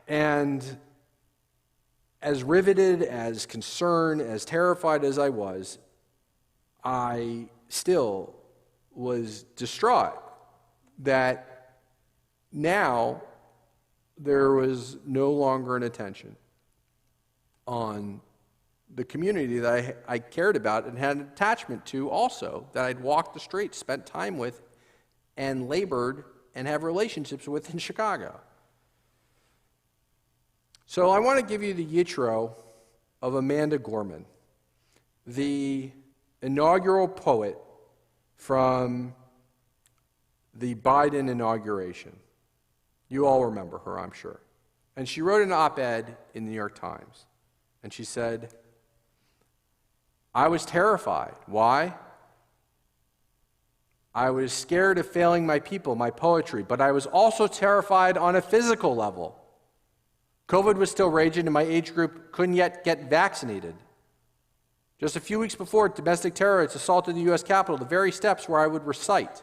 And as riveted, as concerned, as terrified as I was, I still was distraught that now there was no longer an attention on the community that I cared about and had an attachment to also, that I'd walked the streets, spent time with, and labored and have relationships with in Chicago. So I want to give you the yitro of Amanda Gorman, the inaugural poet from the Biden inauguration. You all remember her, I'm sure. And she wrote an op-ed in the New York Times. And she said, I was terrified. Why? I was scared of failing my people, my poetry, but I was also terrified on a physical level. COVID was still raging, and my age group couldn't yet get vaccinated. Just a few weeks before, domestic terrorists assaulted the U.S. Capitol, the very steps where I would recite.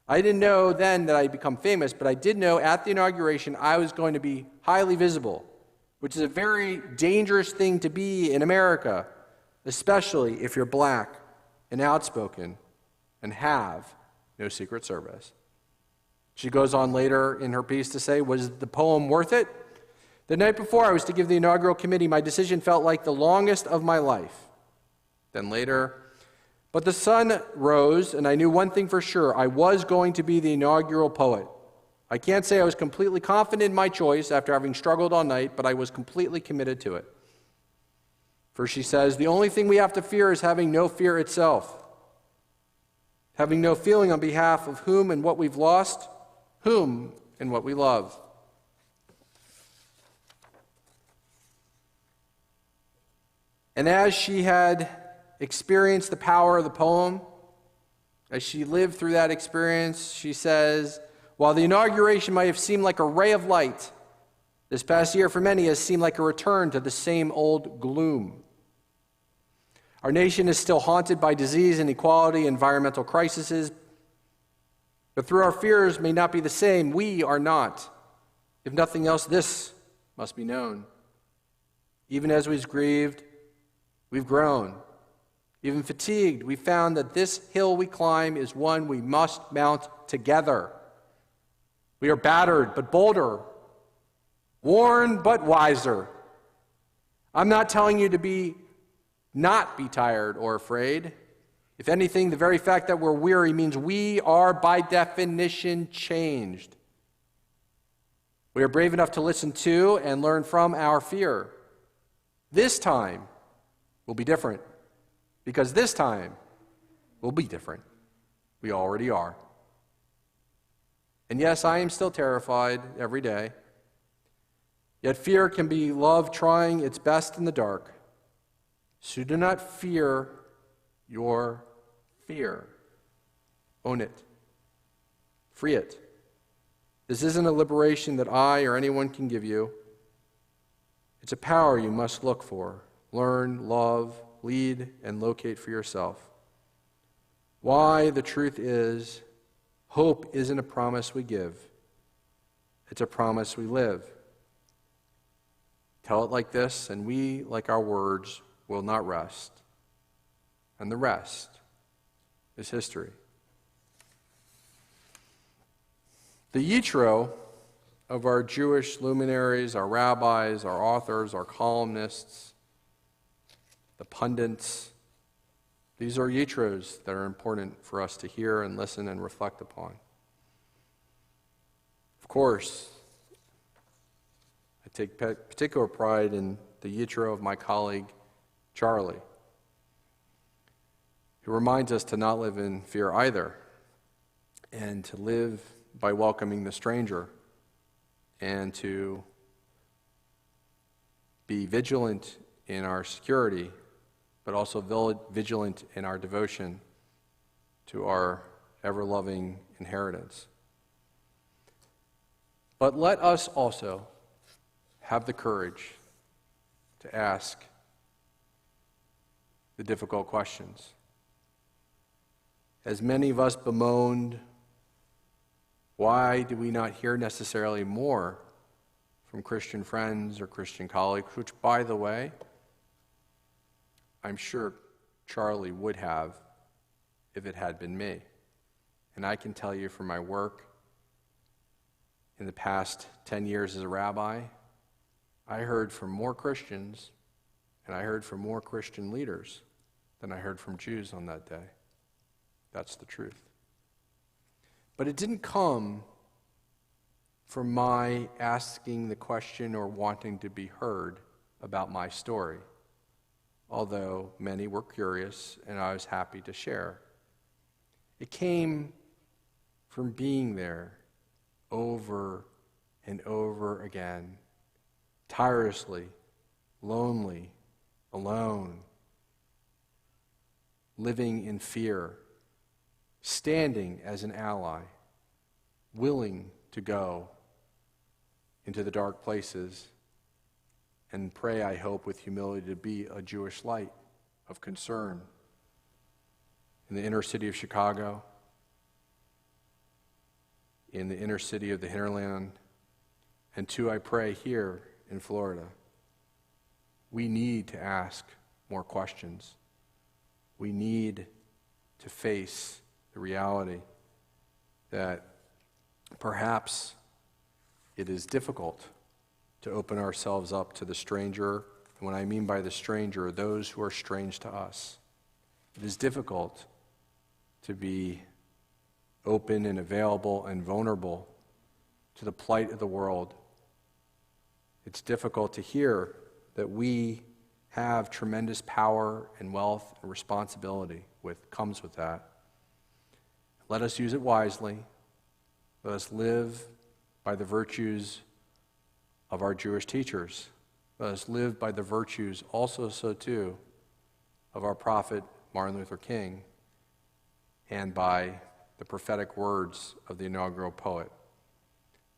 I didn't know then that I'd become famous, but I did know at the inauguration I was going to be highly visible, which is a very dangerous thing to be in America, especially if you're black and outspoken and have no Secret Service. She goes on later in her piece to say, was the poem worth it? The night before I was to give the inaugural committee, my decision felt like the longest of my life. Then later, but the sun rose, and I knew one thing for sure. I was going to be the inaugural poet. I can't say I was completely confident in my choice after having struggled all night, but I was completely committed to it. For she says, the only thing we have to fear is having no fear itself. Having no feeling on behalf of whom and what we've lost, whom and what we love. And as she had experienced the power of the poem, as she lived through that experience, she says, while the inauguration might have seemed like a ray of light, this past year for many has seemed like a return to the same old gloom. Our nation is still haunted by disease, inequality, environmental crises, but through our fears may not be the same. We are not. If nothing else, this must be known. Even as we've grieved, we've grown. Even fatigued, we found that this hill we climb is one we must mount together. We are battered but bolder, worn but wiser. I'm not telling you to not be tired or afraid. If anything, the very fact that we're weary means we are by definition changed. We are brave enough to listen to and learn from our fear. This time will be different, because this time will be different. We already are. And yes, I am still terrified every day. Yet fear can be love trying its best in the dark. So do not fear your fear. Own it. Free it. This isn't a liberation that I or anyone can give you. It's a power you must look for, learn, love, lead, and locate for yourself. Why? The truth is, hope isn't a promise we give. It's a promise we live. Tell it like this, and we, like our words, will not rest. And the rest is history. The Yitro of our Jewish luminaries, our rabbis, our authors, our columnists, the pundits, these are Yitros that are important for us to hear and listen and reflect upon. Of course, I take particular pride in the Yitro of my colleague, Charlie, who reminds us to not live in fear either, and to live by welcoming the stranger, and to be vigilant in our security, but also vigilant in our devotion to our ever-loving inheritance. But let us also have the courage to ask the difficult questions. As many of us bemoaned, why do we not hear necessarily more from Christian friends or Christian colleagues, which, by the way, I'm sure Charlie would have if it had been me. And I can tell you from my work in the past 10 years as a rabbi, I heard from more Christians and I heard from more Christian leaders than I heard from Jews on that day. That's the truth. But it didn't come from my asking the question or wanting to be heard about my story, although many were curious and I was happy to share. It came from being there over and over again, tirelessly, lonely, alone, living in fear, standing as an ally, willing to go into the dark places and pray, I hope, with humility to be a Jewish light of concern in the inner city of Chicago, in the inner city of the hinterland, and two, I pray, here in Florida. We need to ask more questions. We need to face the reality that perhaps it is difficult to open ourselves up to the stranger. And what I mean by the stranger, those who are strange to us. It is difficult to be open and available and vulnerable to the plight of the world. It's difficult to hear that we have tremendous power and wealth and responsibility comes with that. Let us use it wisely. Let us live by the virtues of our Jewish teachers. Let us live by the virtues also so too of our prophet Martin Luther King and by the prophetic words of the inaugural poet.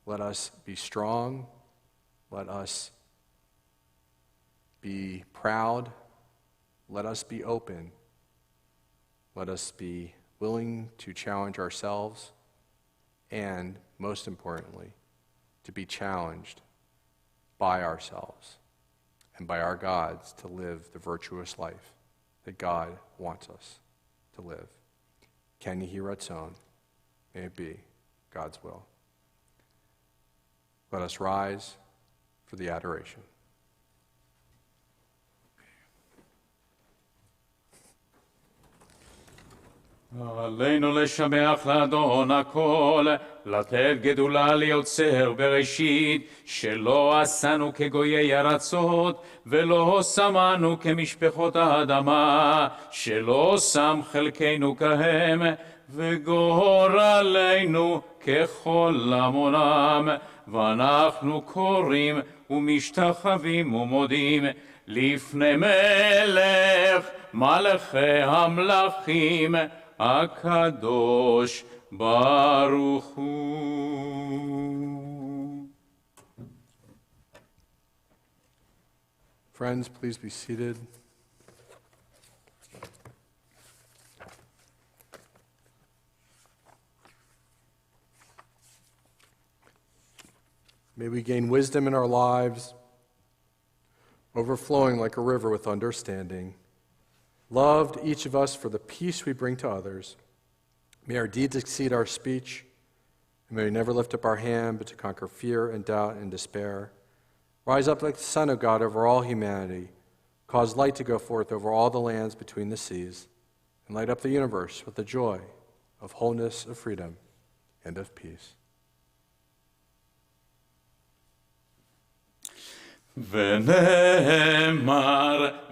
Let us be strong. Let us be proud. Let us be open. Let us be willing to challenge ourselves and, most importantly, to be challenged by ourselves and by our gods to live the virtuous life that God wants us to live. Ken Yehi Ratzon, may it be God's will. Let us rise for the adoration. עלינו לשבח לאדון הכל, לתת גדולה ליוצר בראשית, שלא עשנו כגויי ארצות, ולא שמנו כמשפחות האדמה, שלא שם חלקנו כהם, וגורלנו ככל עמונם, ואנחנו קוראים ומשתחווים ומודים, לפני מלך מלכי המלכים, הקדוש ברוך הוא. Friends, please be seated. May we gain wisdom in our lives, overflowing like a river with understanding. Loved each of us for the peace we bring to others. May our deeds exceed our speech, and may we never lift up our hand but to conquer fear and doubt and despair. Rise up like the Son of God over all humanity. Cause light to go forth over all the lands between the seas, and light up the universe with the joy of wholeness, of freedom, and of peace. ונאמר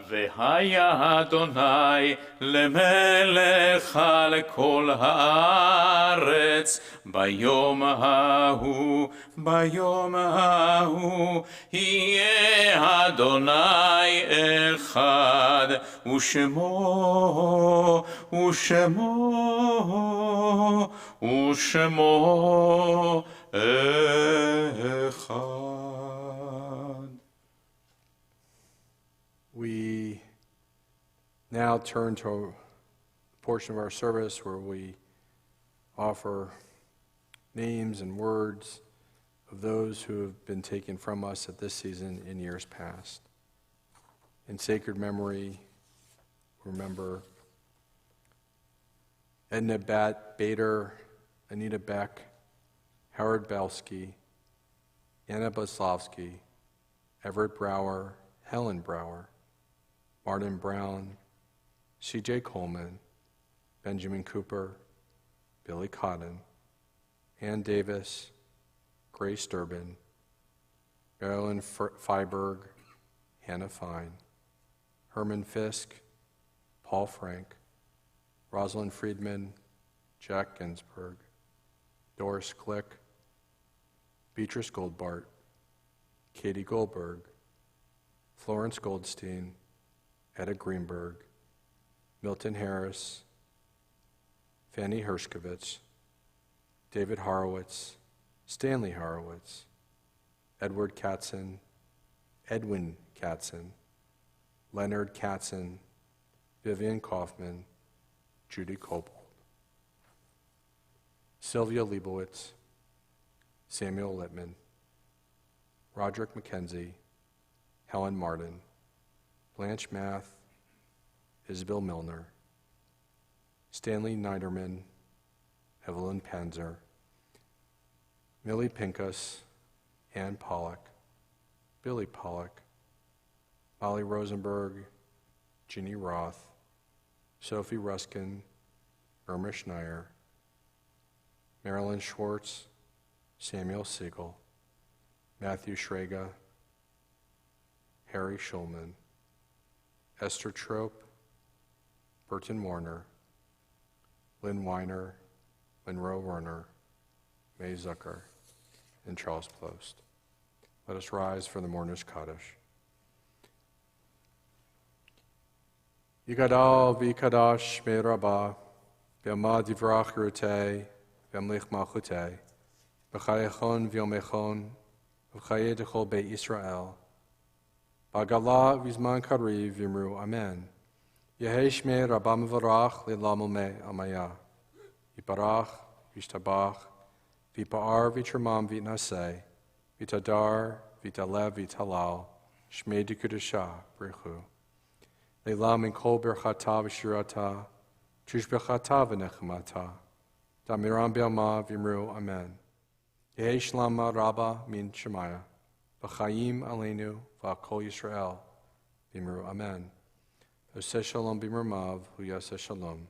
והיה אדוני למלך על כל הארץ ביום ההוא יהיה אדוני אחד ושמו אחד. We now turn to a portion of our service where we offer names and words of those who have been taken from us at this season in years past. In sacred memory, remember Edna Bader, Anita Beck, Howard Belsky, Anna Boslovsky, Everett Brower, Helen Brower, Martin Brown, C.J. Coleman, Benjamin Cooper, Billy Cotton, Ann Davis, Grace Durbin, Marilyn Feiberg, Hannah Fine, Herman Fisk, Paul Frank, Rosalind Friedman, Jack Ginsburg, Doris Click, Beatrice Goldbart, Katie Goldberg, Florence Goldstein, Etta Greenberg, Milton Harris, Fanny Hershkovich, David Horowitz, Stanley Horowitz, Edwin Katzen, Leonard Katzen, Vivian Kaufman, Judy Cobold, Sylvia Leibowitz, Samuel Littman, Roderick McKenzie, Helen Martin, Blanche Math, Isabel Milner, Stanley Niederman, Evelyn Panzer, Millie Pincus, Ann Pollock, Billy Pollock, Molly Rosenberg, Ginny Roth, Sophie Ruskin, Irma Schneier, Marilyn Schwartz, Samuel Siegel, Matthew Schraga, Harry Schulman, Esther Trope, Burton Warner, Lynn Weiner, Monroe Werner, May Zucker, and Charles Plost. Let us rise for the mourner's Kaddish. Yigadal v'kadash me Rabba, v'yama divrach yerutei, v'yamlich malchutei, v'chayechon v'yomechon, v'chaye dechol beit Yisrael. B'gala v'zman kariv v'yimru amen. Yehesh me Rabba mevarach li'lamul me amaya. Yibarach v'yishtabach, v'yipa'ar v'yitramam v'yitnaseh, v'yitadar v'yitalev v'yitalal, shmei d'kudashah b'richu. Leila min kol berchata v'shirata, chush berchata v'nechemata, damiram b'yama v'yimru amen. Yehesh lama rabba min shemaya, v'chayim aleinu v'akol Yisrael v'yimru amen. Yoseh shalom b'mirmav hu yoseh shalom,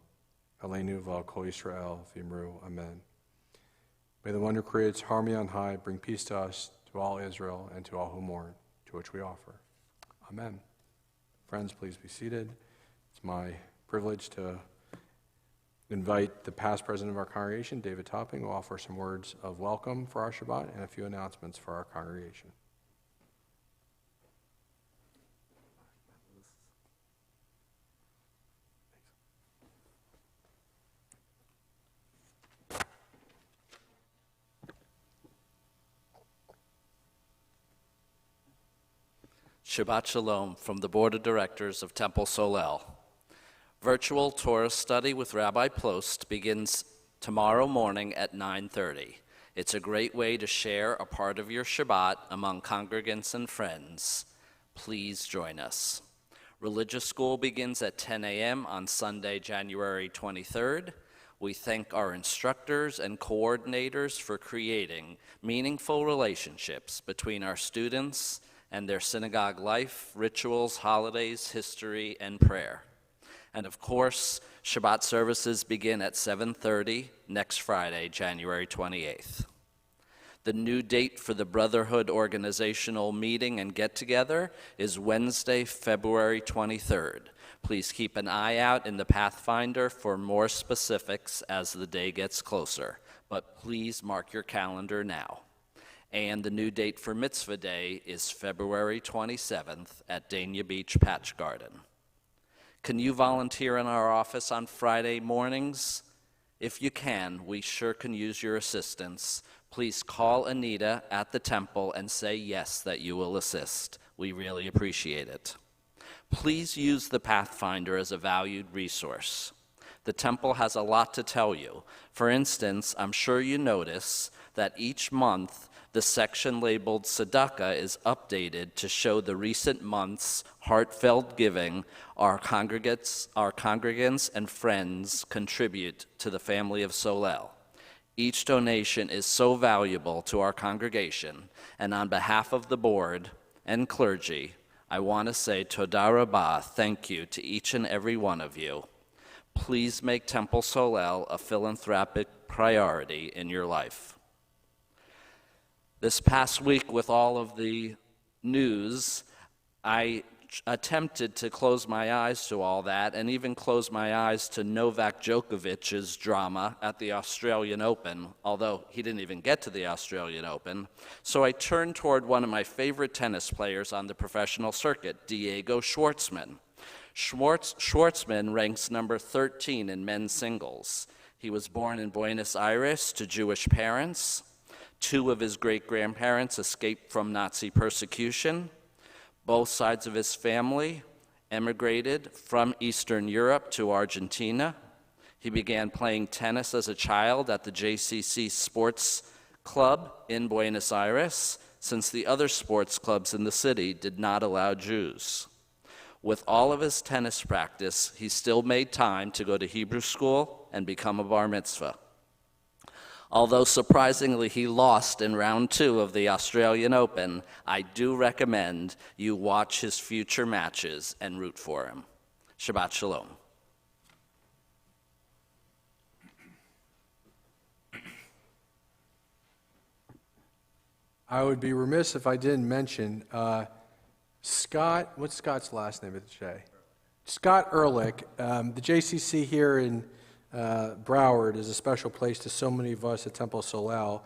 aleinu v'akol Yisrael v'yimru amen. May the one who creates harmony on high bring peace to us, to all Israel, and to all who mourn, to which we offer. Amen. Friends, please be seated. It's my privilege to invite the past president of our congregation, David Topping, who will offer some words of welcome for our Shabbat and a few announcements for our congregation. Shabbat Shalom from the Board of Directors of Temple Solel. Virtual Torah study with Rabbi Plost begins tomorrow morning at 9:30. It's a great way to share a part of your Shabbat among congregants and friends. Please join us. Religious school begins at 10 a.m. on Sunday, January 23rd. We thank our instructors and coordinators for creating meaningful relationships between our students and their synagogue life, rituals, holidays, history, and prayer. And of course, Shabbat services begin at 7:30 next Friday, January 28th. The new date for the Brotherhood organizational meeting and get-together is Wednesday, February 23rd. Please keep an eye out in the Pathfinder for more specifics as the day gets closer, but please mark your calendar now. And the new date for Mitzvah Day is February 27th at Dania Beach Patch Garden. Can you volunteer in our office on Friday mornings? If you can, we sure can use your assistance. Please call Anita at the temple and say yes that you will assist. We really appreciate it. Please use the Pathfinder as a valued resource. The temple has a lot to tell you. For instance, I'm sure you notice that each month the section labeled Tzedakah is updated to show the recent month's heartfelt giving our congregants and friends contribute to the family of Solel. Each donation is so valuable to our congregation, and on behalf of the board and clergy, I want to say Toda Rabah, thank you to each and every one of you. Please make Temple Solel a philanthropic priority in your life. This past week, with all of the news, I attempted to close my eyes to all that and even close my eyes to Novak Djokovic's drama at the Australian Open, although he didn't even get to the Australian Open. So I turned toward one of my favorite tennis players on the professional circuit, Diego Schwartzman. Schwartzman ranks number 13 in men's singles. He was born in Buenos Aires to Jewish parents. Two of his great-grandparents escaped from Nazi persecution. Both sides of his family emigrated from Eastern Europe to Argentina. He began playing tennis as a child at the JCC Sports Club in Buenos Aires, since the other sports clubs in the city did not allow Jews. With all of his tennis practice, he still made time to go to Hebrew school and become a bar mitzvah. Although surprisingly he lost in round 2 of the Australian Open, I do recommend you watch his future matches and root for him. Shabbat Shalom. I would be remiss if I didn't mention Scott, what's Scott's last name today? Scott Ehrlich. The JCC here in Broward is a special place to so many of us at Temple Solel.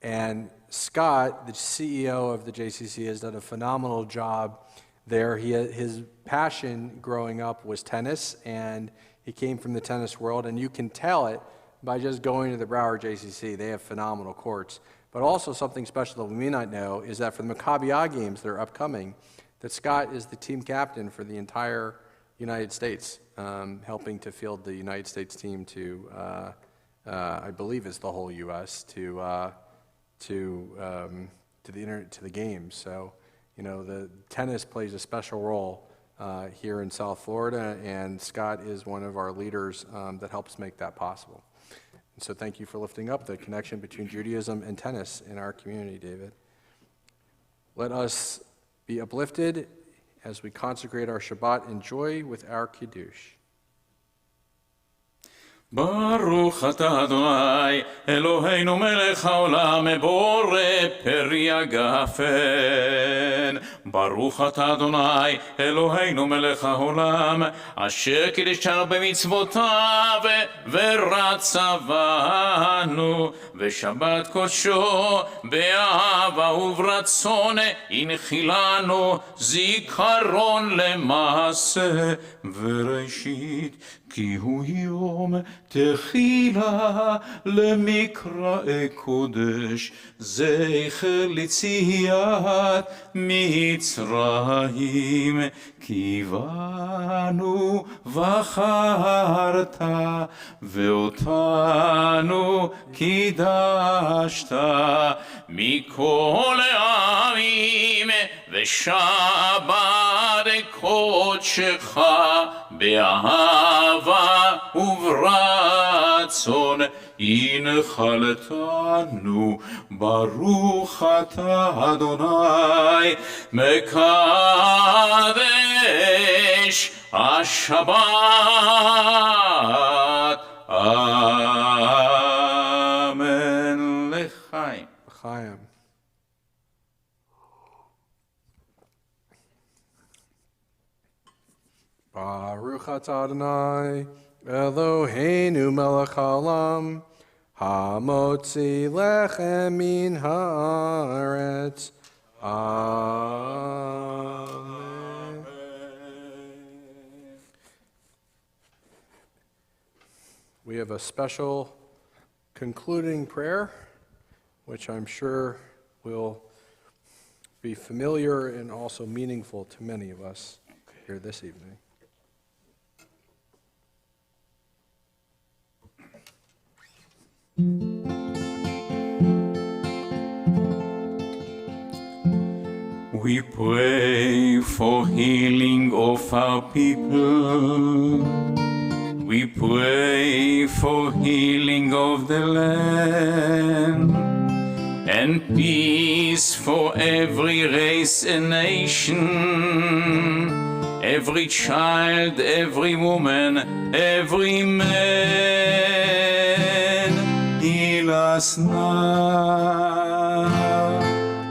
And Scott, the CEO of the JCC, has done a phenomenal job there. His passion growing up was tennis, and he came from the tennis world, and you can tell it by just going to the Broward JCC. They have phenomenal courts. But also something special that we may not know is that for the Maccabi games that are upcoming, that Scott is the team captain for the entire United States, helping to field the United States team to, I believe it's the whole U.S., to the games. So, the tennis plays a special role here in South Florida, and Scott is one of our leaders that helps make that possible. And so thank you for lifting up the connection between Judaism and tennis in our community, David. Let us be uplifted as we consecrate our Shabbat in joy with our Kiddush. ברוך אתה אדוני אלוהינו מלך העולם בורא פרי הגפן ברוך אתה אדוני אלוהינו מלך העולם אשר קידשנו במצוותיו ורצה בנו ושבת קודשו באהבה וברצון הנחילנו זיכרון למעשה וראשית כי הוא יום תחילה למקראי קודש זכר ליציאת מצרים כי בנו בחרת ואותנו קידשת מכל העמים ושבת קודשך באהבה וברצון הנחלתנו ברוך אתה אדוני מקדש השבת אמן לחיים. Chaim. Baruch atah Adonai Eloheinu melech haolam hamotzi lechem min haaretz. Amen. We have a special concluding prayer, which I'm sure will be familiar and also meaningful to many of us here this evening. We pray for healing of our people. We pray for healing of the land and peace for every race and nation, every child, every woman, every man. Heal us now,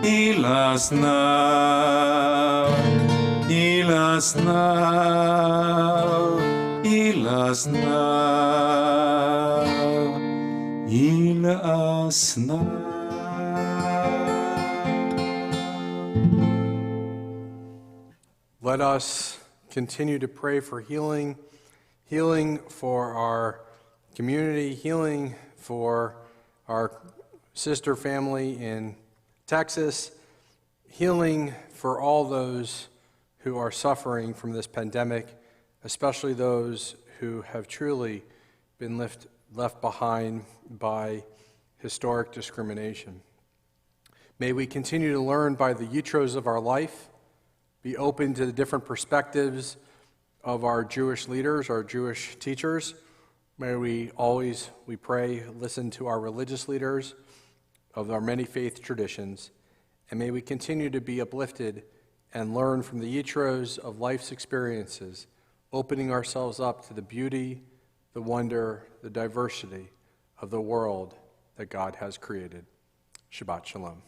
heal us now, heal us now, heal us now, heal us now. Let us continue to pray for healing, healing for our community, healing for our sister family in Texas, healing for all those who are suffering from this pandemic, especially those who have truly been left behind by historic discrimination. May we continue to learn by the yitros of our life, be open to the different perspectives of our Jewish leaders, our Jewish teachers. May we always, we pray, listen to our religious leaders of our many faith traditions, and may we continue to be uplifted and learn from the yitros of life's experiences, opening ourselves up to the beauty, the wonder, the diversity of the world that God has created. Shabbat Shalom.